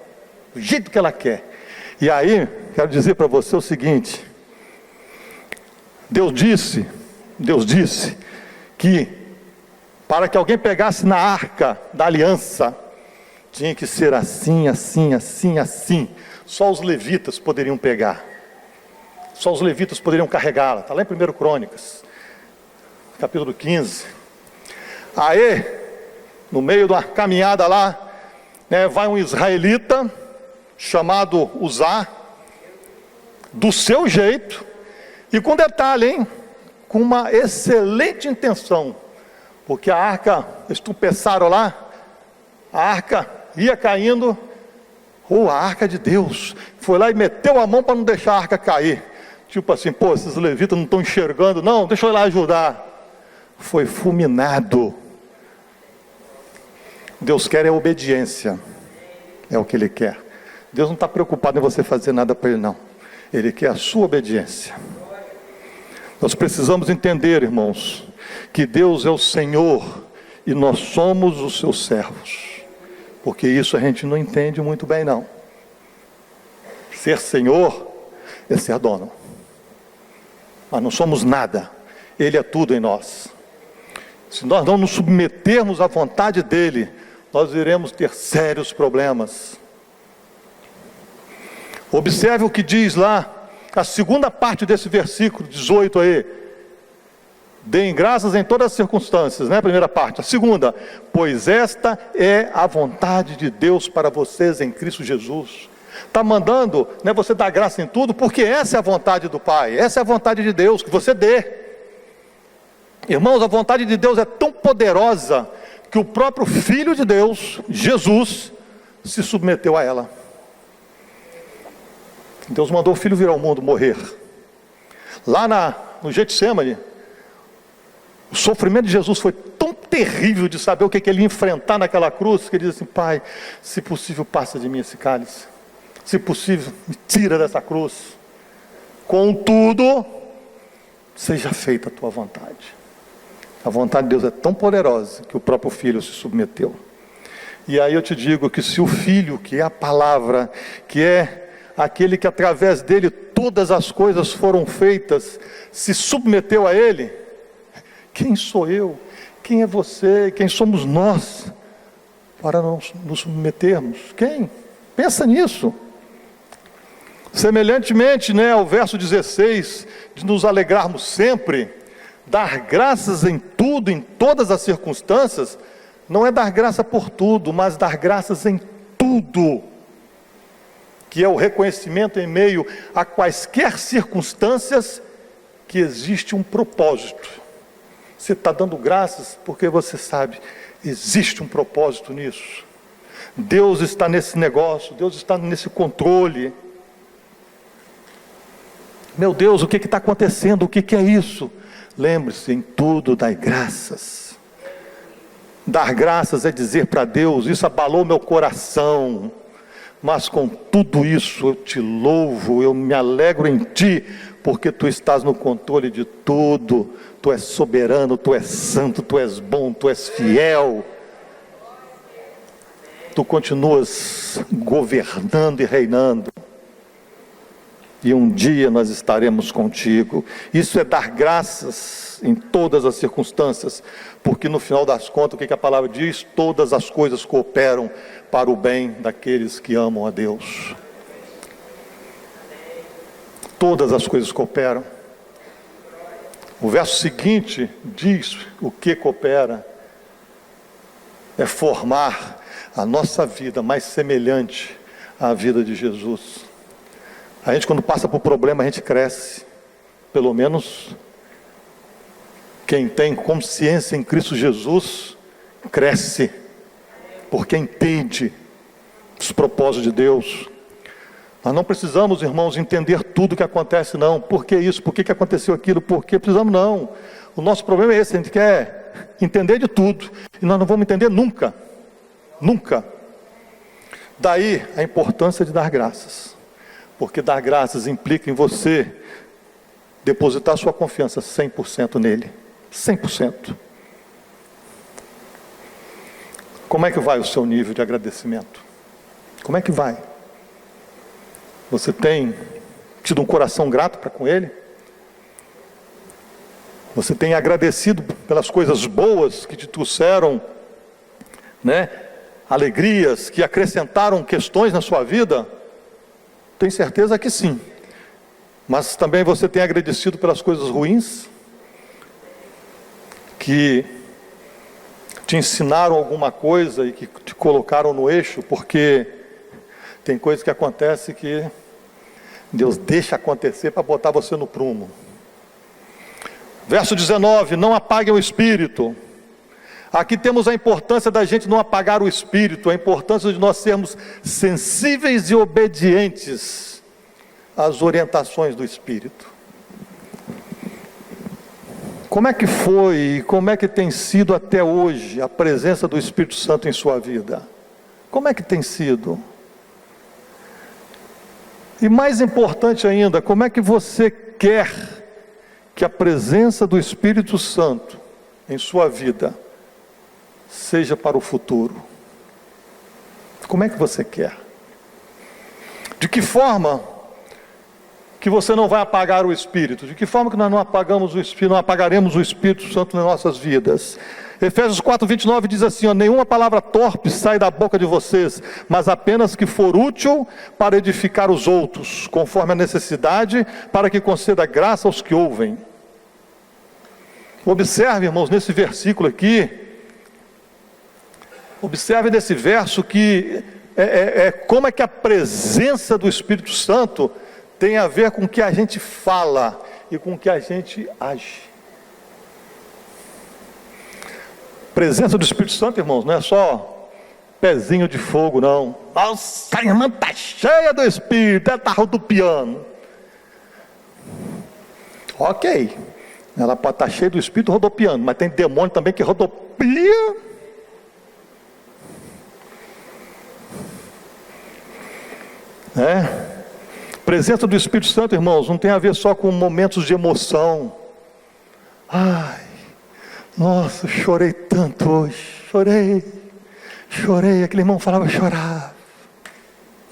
do jeito que ela quer. E aí, quero dizer para você o seguinte: Deus disse que para que alguém pegasse na arca da aliança, tinha que ser assim, assim, assim, assim. Só os levitas poderiam pegar. Só os levitas poderiam carregá-la. Está lá em 1 Crônicas, capítulo 15. Aí, no meio de uma caminhada lá, vai um israelita, chamado Uzá, do seu jeito, e com detalhe, hein? Com uma excelente intenção. Porque a arca, eles tropeçaram lá, a arca ia caindo, a arca de Deus, foi lá e meteu a mão para não deixar a arca cair, tipo assim, pô, esses levitas não estão enxergando, não, deixa eu ir lá ajudar. Foi fulminado. Deus quer obediência, é o que Ele quer. Deus não está preocupado em você fazer nada para Ele, não. Ele quer a sua obediência. Nós precisamos entender, irmãos, que Deus é o Senhor e nós somos os seus servos. Porque isso a gente não entende muito bem, não. Ser Senhor é ser dono. Nós não somos nada. Ele é tudo em nós. Se nós não nos submetermos à vontade dEle, nós iremos ter sérios problemas. Observe o que diz lá, a segunda parte desse versículo 18 aí. Deem graças em todas as circunstâncias, né? A primeira parte. A segunda, pois esta é a vontade de Deus para vocês em Cristo Jesus. Está mandando, você dar graça em tudo, porque essa é a vontade do Pai, essa é a vontade de Deus, que você dê. Irmãos, a vontade de Deus é tão poderosa, que o próprio Filho de Deus, Jesus, se submeteu a ela. Deus mandou o Filho vir ao mundo morrer. Lá no Getsemane, o sofrimento de Jesus foi tão terrível de saber o que ele ia enfrentar naquela cruz, que ele diz assim: Pai, se possível passa de mim esse cálice, se possível me tira dessa cruz, contudo seja feita a tua vontade. A vontade de Deus é tão poderosa que o próprio Filho se submeteu. E aí eu te digo que se o Filho, que é a palavra, que é aquele que através dele todas as coisas foram feitas, se submeteu a ele, quem sou eu? Quem é você? Quem somos nós para não nos submetermos? Quem? Pensa nisso. Semelhantemente, ao verso 16, de nos alegrarmos sempre, dar graças em tudo, em todas as circunstâncias, não é dar graça por tudo, mas dar graças em tudo, que é o reconhecimento em meio a quaisquer circunstâncias que existe um propósito. Você está dando graças porque você sabe, existe um propósito nisso. Deus está nesse negócio, Deus está nesse controle. Meu Deus, o que está acontecendo? O que é isso? Lembre-se, em tudo dai graças. Dar graças é dizer para Deus, isso abalou meu coração, mas com tudo isso eu te louvo, eu me alegro em ti, porque tu estás no controle de tudo. Tu és soberano, tu és santo, tu és bom, tu és fiel. Tu continuas governando e reinando. E um dia nós estaremos contigo. Isso é dar graças em todas as circunstâncias, porque no final das contas, o que a palavra diz? Todas as coisas cooperam para o bem daqueles que amam a Deus. Todas as coisas cooperam. O verso seguinte diz o que coopera. É formar a nossa vida mais semelhante à vida de Jesus. A gente, quando passa por problema, a gente cresce. Pelo menos quem tem consciência em Cristo Jesus cresce, porque entende os propósitos de Deus. Nós não precisamos, irmãos, entender tudo o que acontece, não. Por que isso? Por que aconteceu aquilo? Por que precisamos? Não. O nosso problema é esse, a gente quer entender de tudo, e nós não vamos entender nunca. Nunca. Daí a importância de dar graças. Porque dar graças implica em você depositar sua confiança 100% nele. 100%. Como é que vai o seu nível de agradecimento? Como é que vai? Você tem tido um coração grato para com ele? Você tem agradecido pelas coisas boas que te trouxeram, alegrias, que acrescentaram questões na sua vida? Tenho certeza que sim. Mas também você tem agradecido pelas coisas ruins, que te ensinaram alguma coisa e que te colocaram no eixo, porque tem coisas que acontecem que Deus deixa acontecer para botar você no prumo. Verso 19, não apaguem o espírito. Aqui temos a importância da gente não apagar o espírito, a importância de nós sermos sensíveis e obedientes às orientações do Espírito. Como é que foi e como é que tem sido até hoje a presença do Espírito Santo em sua vida? Como é que tem sido? E mais importante ainda, como é que você quer que a presença do Espírito Santo em sua vida seja para o futuro? Como é que você quer? De que forma que você não vai apagar o Espírito? De que forma que nós não apagamos o Espírito, não apagaremos o Espírito Santo nas nossas vidas? Efésios 4:29 diz assim, nenhuma palavra torpe sai da boca de vocês, mas apenas que for útil para edificar os outros, conforme a necessidade, para que conceda graça aos que ouvem. Observe, irmãos, nesse versículo aqui, observe nesse verso que como é que a presença do Espírito Santo tem a ver com o que a gente fala e com o que a gente age. Presença do Espírito Santo, irmãos, não é só pezinho de fogo, não. Nossa, a irmã está cheia do Espírito, ela está rodopiando. Ok, ela pode estar cheia do Espírito rodopiando, mas tem demônio também que rodopia. Presença do Espírito Santo, irmãos, não tem a ver só com momentos de emoção. Ai, nossa, chorei tanto hoje, Chorei, aquele irmão falava, chorava.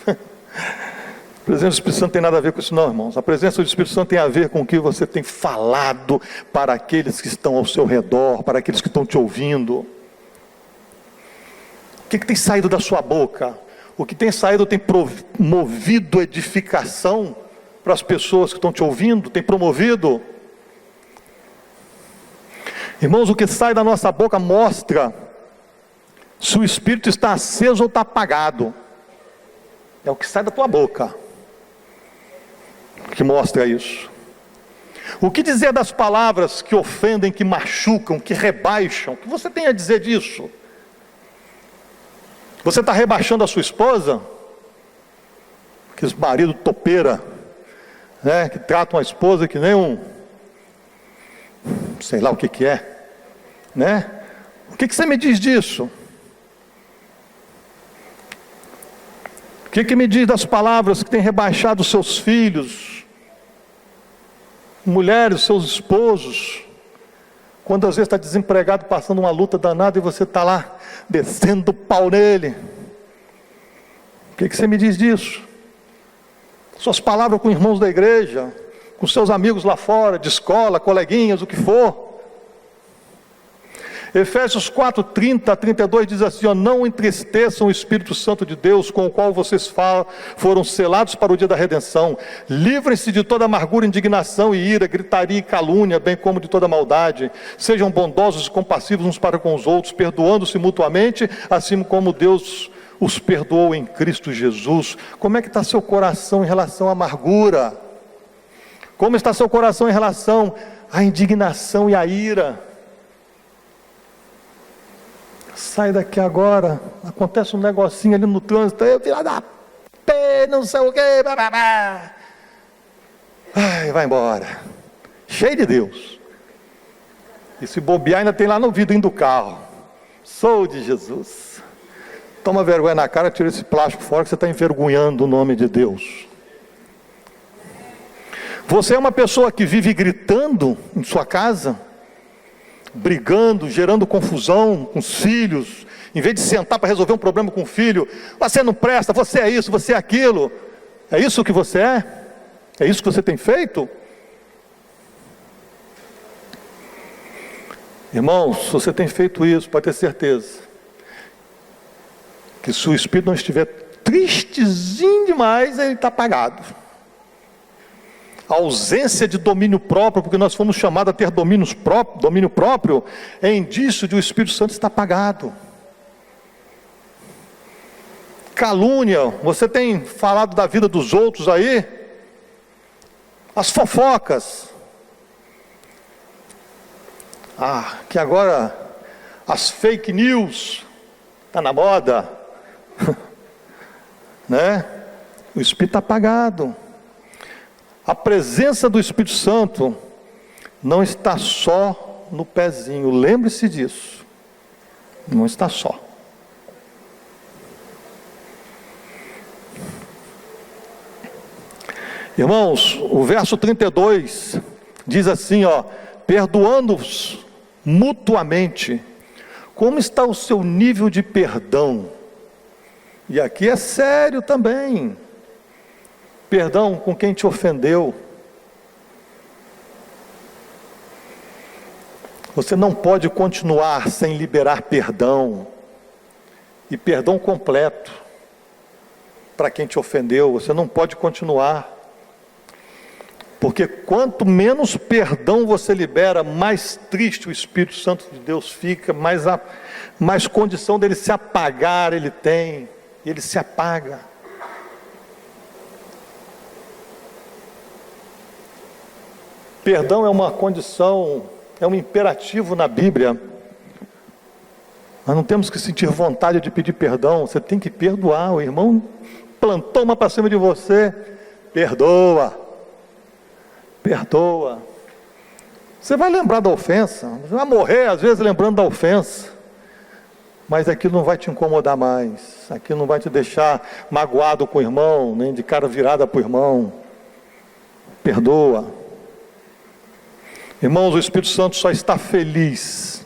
A presença do Espírito Santo não tem nada a ver com isso não, irmãos. A presença do Espírito Santo tem a ver com o que você tem falado para aqueles que estão ao seu redor, para aqueles que estão te ouvindo. O que tem saído da sua boca? O que tem saído tem promovido edificação para as pessoas que estão te ouvindo? Tem promovido? Irmãos, o que sai da nossa boca mostra se o Espírito está aceso ou está apagado. É o que sai da tua boca que mostra isso. O que dizer das palavras que ofendem, que machucam, que rebaixam? O que você tem a dizer disso? Você está rebaixando a sua esposa? Aqueles marido topeira, né, que tratam a esposa que nem um, sei lá o que é, né? O que você me diz disso? O que me diz das palavras que têm rebaixado seus filhos, mulheres, seus esposos, quando às vezes está desempregado, passando uma luta danada, e você está lá, descendo o pau nele? O que você me diz disso? Suas palavras com irmãos da igreja, com seus amigos lá fora, de escola, coleguinhas, o que for. Efésios 4:30-32 diz assim, ó, não entristeçam o Espírito Santo de Deus, com o qual vocês foram selados para o dia da redenção. Livrem-se de toda amargura, indignação e ira, gritaria e calúnia, bem como de toda maldade. Sejam bondosos e compassivos uns para com os outros, perdoando-se mutuamente, assim como Deus os perdoou em Cristo Jesus. Como é que está seu coração em relação à amargura? Como está seu coração em relação à indignação e à ira? Sai daqui agora, acontece um negocinho ali no trânsito, eu filho da p, não sei o que, ai, vai embora, cheio de Deus. E se bobear, ainda tem lá no vidrinho do carro, sou de Jesus. Toma vergonha na cara, tira esse plástico fora, que você está envergonhando o nome de Deus. Você é uma pessoa que vive gritando em sua casa, brigando, gerando confusão com os filhos, em vez de sentar para resolver um problema com o filho, você não presta, você é isso, você é aquilo. É isso que você é? É isso que você tem feito? Irmãos, se você tem feito isso, pode ter certeza que se o espírito não estiver tristezinho demais, ele está apagado. A ausência de domínio próprio, porque nós fomos chamados a ter domínio próprio, é indício de o Espírito Santo estar apagado. Calúnia, você tem falado da vida dos outros aí? As fofocas. Que agora as fake news está na moda, né? O Espírito está apagado. A presença do Espírito Santo não está só no pezinho, lembre-se disso, não está só. Irmãos, o verso 32 diz assim, ó, perdoando-os mutuamente. Como está o seu nível de perdão? E aqui é sério também. Perdão com quem te ofendeu. Você não pode continuar sem liberar perdão. E perdão completo para quem te ofendeu. Você não pode continuar. Porque quanto menos perdão você libera, mais triste o Espírito Santo de Deus fica, mais condição dele se apagar ele tem. E ele se apaga. Perdão é uma condição, é um imperativo na Bíblia. Nós não temos que sentir vontade de pedir perdão. Você tem que perdoar. O irmão plantou uma para cima de você, perdoa. Perdoa. Você vai lembrar da ofensa, você vai morrer às vezes lembrando da ofensa, mas aquilo não vai te incomodar mais, aquilo não vai te deixar magoado com o irmão, nem de cara virada para o irmão. Perdoa. Irmãos, o Espírito Santo só está feliz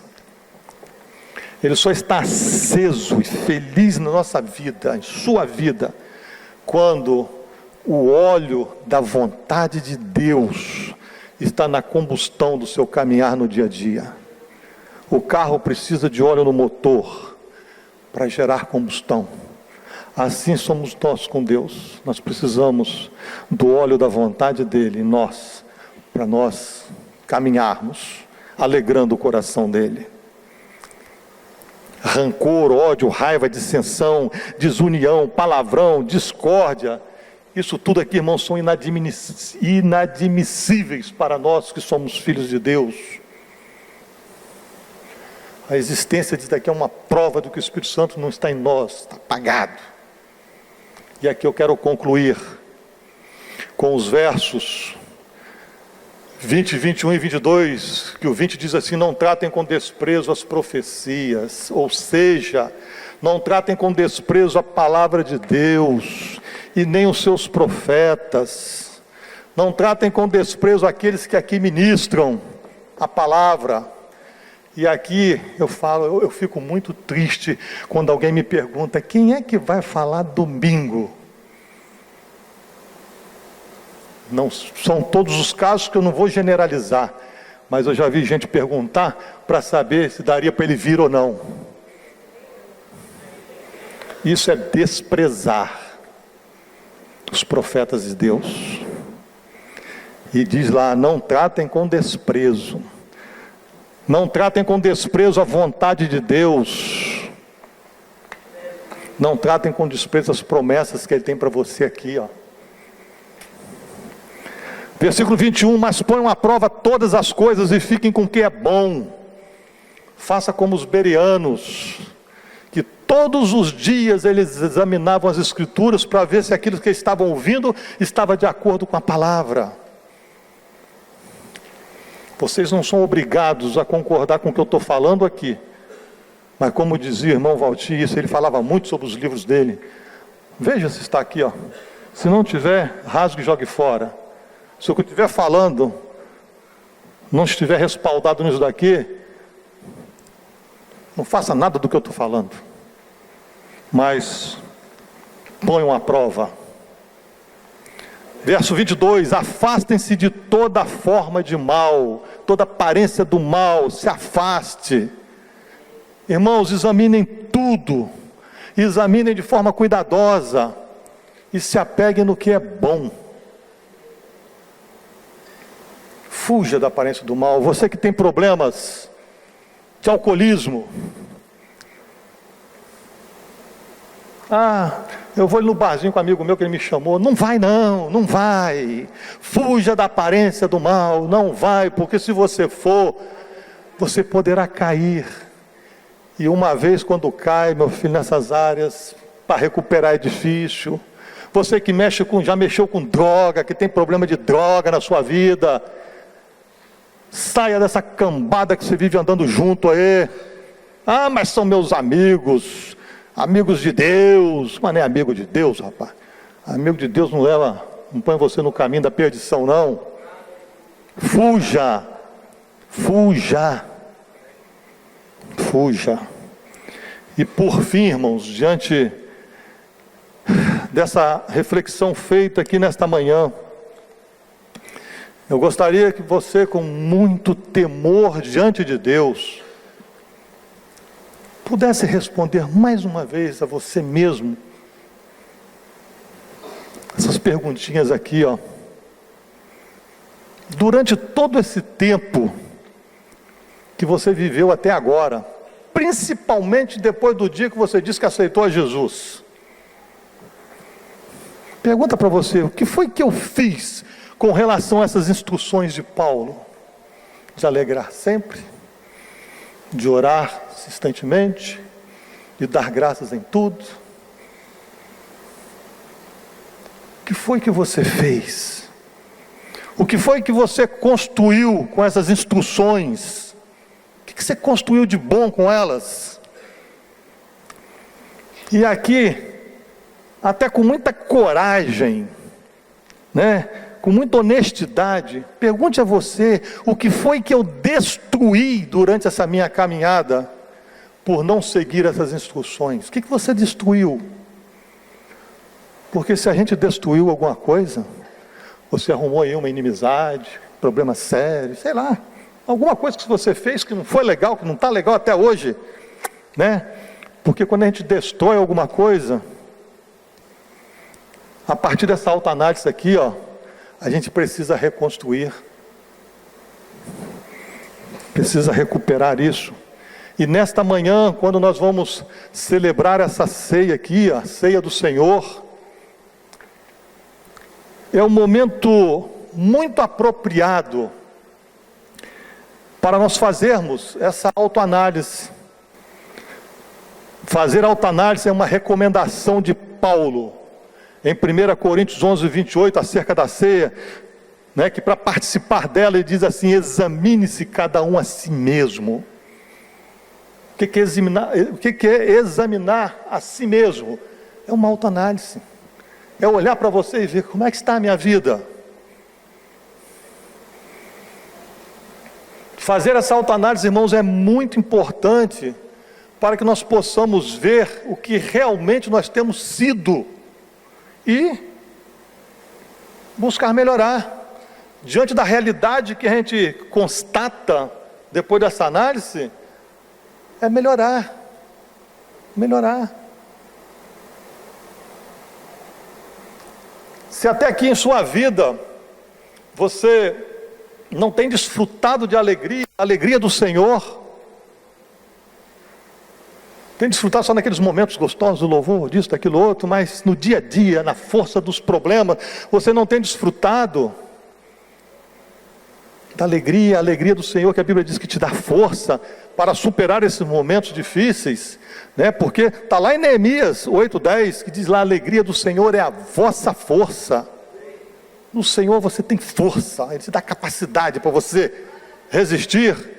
Ele só está aceso e feliz na nossa vida, em sua vida, quando o óleo da vontade de Deus está na combustão do seu caminhar no dia a dia. O carro precisa de óleo no motor para gerar combustão. Assim somos nós com Deus. Nós precisamos do óleo da vontade dele em nós, para nós caminharmos, alegrando o coração dele. Rancor, ódio, raiva, dissensão, desunião, palavrão, discórdia, isso tudo aqui, irmãos, são inadmissíveis para nós que somos filhos de Deus. A existência disso daqui é uma prova do que o Espírito Santo não está em nós, está apagado. E aqui eu quero concluir com os versos 20, 21 e 22, que o 20 diz assim: não tratem com desprezo as profecias, ou seja, não tratem com desprezo a palavra de Deus, e nem os seus profetas. Não tratem com desprezo aqueles que aqui ministram a palavra. E aqui eu fico muito triste quando alguém me pergunta: quem é que vai falar domingo? Não são todos os casos, que eu não vou generalizar, mas eu já vi gente perguntar para saber se daria para ele vir ou não. Isso é desprezar os profetas de Deus. E diz lá: não tratem com desprezo. Não tratem com desprezo a vontade de Deus. Não tratem com desprezo as promessas que Ele tem para você aqui, ó. Versículo 21, mas ponham à prova todas as coisas e fiquem com o que é bom. Faça como os bereanos, que todos os dias eles examinavam as Escrituras para ver se aquilo que eles estavam ouvindo estava de acordo com a palavra. Vocês não são obrigados a concordar com o que eu estou falando aqui, mas como dizia o irmão Valtir, isso, ele falava muito sobre os livros dele. Veja se está aqui, ó. Se não tiver, rasgue e jogue fora. Se o que eu estiver falando não estiver respaldado nisso daqui, não faça nada do que eu estou falando, mas ponham à prova. Verso 22, afastem-se de toda forma de mal, toda aparência do mal, se afaste. Irmãos, examinem tudo, examinem de forma cuidadosa, e se apeguem no que é bom. Fuja da aparência do mal. Você que tem problemas de alcoolismo, eu vou no barzinho com um amigo meu que ele me chamou. Não vai não, não vai. Fuja da aparência do mal, não vai, porque se você for, você poderá cair. E uma vez quando cai, meu filho, nessas áreas, para recuperar é difícil. Você que já mexeu com droga, que tem problema de droga na sua vida, saia dessa cambada que você vive andando junto aí. Mas são meus amigos, amigos de Deus. Mas não é amigo de Deus, rapaz. Amigo de Deus não põe você no caminho da perdição, não. Fuja. E por fim, irmãos, diante dessa reflexão feita aqui nesta manhã, eu gostaria que você, com muito temor diante de Deus, pudesse responder mais uma vez a você mesmo essas perguntinhas aqui, ó. Durante todo esse tempo que você viveu até agora, principalmente depois do dia que você disse que aceitou a Jesus, pergunta para você: o que foi que eu fiz com relação a essas instruções de Paulo? De alegrar sempre, de orar insistentemente, de dar graças em tudo. O que foi que você fez? O que foi que você construiu com essas instruções? O que você construiu de bom com elas? E aqui, até com muita coragem, né? Com muita honestidade, pergunte a você: o que foi que eu destruí durante essa minha caminhada por não seguir essas instruções? O que você destruiu? Porque se a gente destruiu alguma coisa, você arrumou aí uma inimizade, problema sério, sei lá, alguma coisa que você fez que não foi legal, que não está legal até hoje, né? Porque quando a gente destrói alguma coisa, a partir dessa autoanálise aqui, ó, a gente precisa reconstruir, precisa recuperar isso. E nesta manhã, quando nós vamos celebrar essa ceia aqui, a ceia do Senhor, é um momento muito apropriado para nós fazermos essa autoanálise. Fazer autoanálise é uma recomendação de Paulo, em 1 Coríntios 11, 28, acerca da ceia, né, que para participar dela ele diz assim: examine-se cada um a si mesmo. O que é examinar a si mesmo? É uma autoanálise, é olhar para você e ver como é que está a minha vida. Fazer essa autoanálise, irmãos, é muito importante para que nós possamos ver o que realmente nós temos sido e buscar melhorar. Diante da realidade que a gente constata depois dessa análise, é melhorar. Se até aqui em sua vida você não tem desfrutado de alegria, a alegria do Senhor, tem desfrutado só naqueles momentos gostosos do louvor, disso, daquilo outro, mas no dia a dia, na força dos problemas, você não tem desfrutado da alegria, a alegria do Senhor, que a Bíblia diz que te dá força para superar esses momentos difíceis, né? Porque está lá em Neemias 8:10, que diz lá: a alegria do Senhor é a vossa força. No Senhor você tem força, Ele te dá capacidade para você resistir.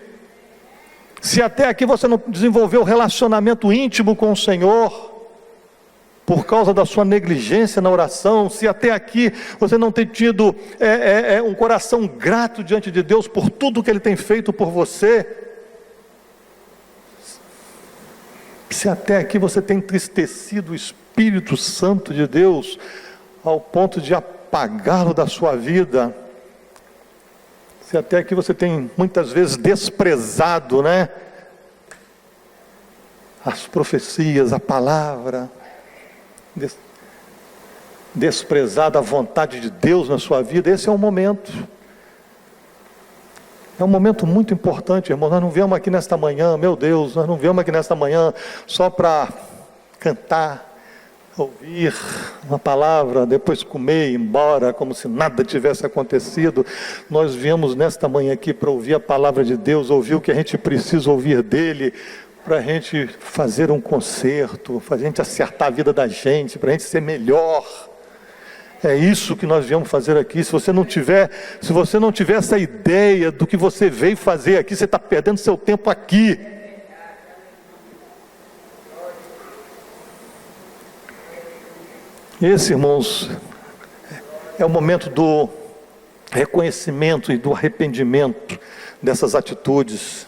Se até aqui você não desenvolveu relacionamento íntimo com o Senhor, por causa da sua negligência na oração, se até aqui você não tem tido um coração grato diante de Deus por tudo que Ele tem feito por você, se até aqui você tem entristecido o Espírito Santo de Deus, ao ponto de apagá-lo da sua vida, se até aqui você tem muitas vezes desprezado, né, as profecias, a palavra, desprezado a vontade de Deus na sua vida, esse é um momento muito importante, irmão. Nós não viemos aqui nesta manhã, meu Deus, nós não viemos aqui nesta manhã só para cantar, ouvir uma palavra, depois comer e ir embora, como se nada tivesse acontecido. Nós viemos nesta manhã aqui para ouvir a palavra de Deus, ouvir o que a gente precisa ouvir dele, para a gente fazer um conserto, para a gente acertar a vida da gente, para a gente ser melhor. É isso que nós viemos fazer aqui. Se você não tiver essa ideia do que você veio fazer aqui, você está perdendo seu tempo aqui. Esse, irmãos, é o momento do reconhecimento e do arrependimento dessas atitudes.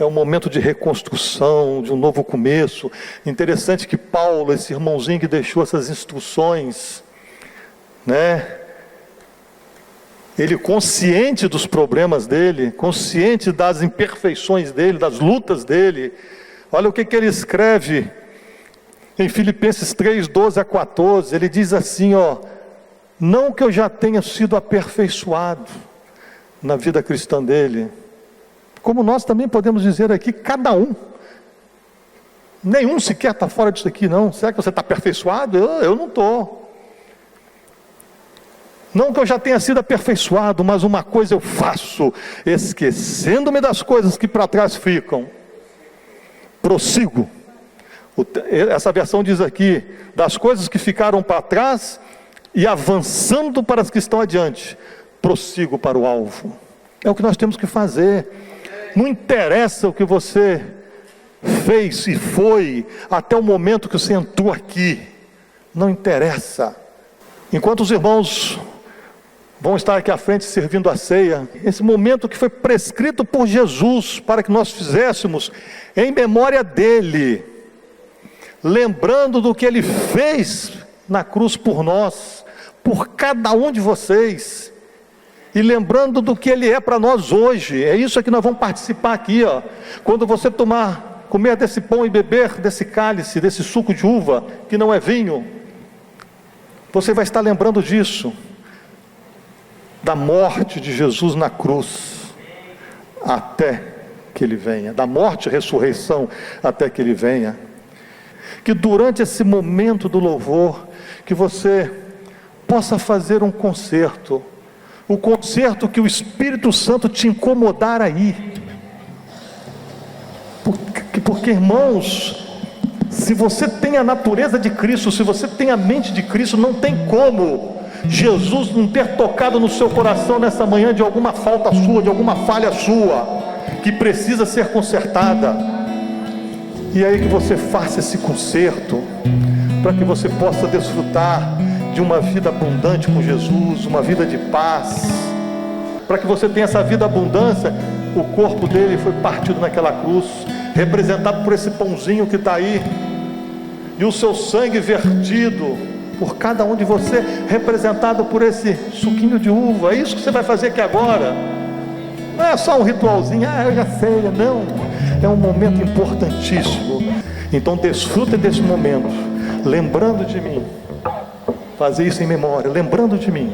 É um momento de reconstrução, de um novo começo. Interessante que Paulo, esse irmãozinho que deixou essas instruções, né? Ele consciente dos problemas dele, consciente das imperfeições dele, das lutas dele. Olha o que ele escreve em Filipenses 3:12-14, ele diz assim, ó: não que eu já tenha sido aperfeiçoado na vida cristã dele, como nós também podemos dizer aqui, cada um, nenhum sequer está fora disso aqui, não. Será que você está aperfeiçoado? Eu não estou. Não que eu já tenha sido aperfeiçoado, mas uma coisa eu faço, esquecendo-me das coisas que para trás ficam, prossigo. Essa versão diz aqui, das coisas que ficaram para trás e avançando para as que estão adiante, prossigo para o alvo. É o que nós temos que fazer. Não interessa o que você fez e foi até o momento que você entrou aqui, não interessa. Enquanto os irmãos vão estar aqui à frente servindo a ceia. Esse momento que foi prescrito por Jesus para que nós fizéssemos em memória dele, lembrando do que ele fez na cruz por nós, por cada um de vocês, e lembrando do que ele é para nós hoje. É isso que nós vamos participar aqui, ó. Quando você comer desse pão e beber desse cálice, desse suco de uva, que não é vinho, você vai estar lembrando disso, da morte de Jesus na cruz, até que ele venha, da morte e ressurreição, até que ele venha. Que durante esse momento do louvor, que você possa fazer um concerto, o concerto que o Espírito Santo te incomodar aí, porque irmãos, se você tem a natureza de Cristo, se você tem a mente de Cristo, não tem como Jesus não ter tocado no seu coração nessa manhã de alguma falta sua, de alguma falha sua, que precisa ser consertada. E aí que você faça esse conserto, para que você possa desfrutar de uma vida abundante com Jesus, uma vida de paz. Para que você tenha essa vida abundância, o corpo dele foi partido naquela cruz, representado por esse pãozinho que está aí, e o seu sangue vertido por cada um de você, representado por esse suquinho de uva. É isso que você vai fazer aqui agora. Não é só um ritualzinho, eu já sei, não. É um momento importantíssimo. Então desfruta desse momento, lembrando de mim. Fazer isso em memória, lembrando de mim,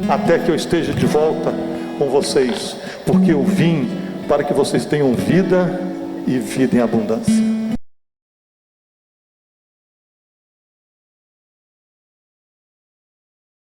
até que eu esteja de volta com vocês, porque eu vim para que vocês tenham vida e vida em abundância.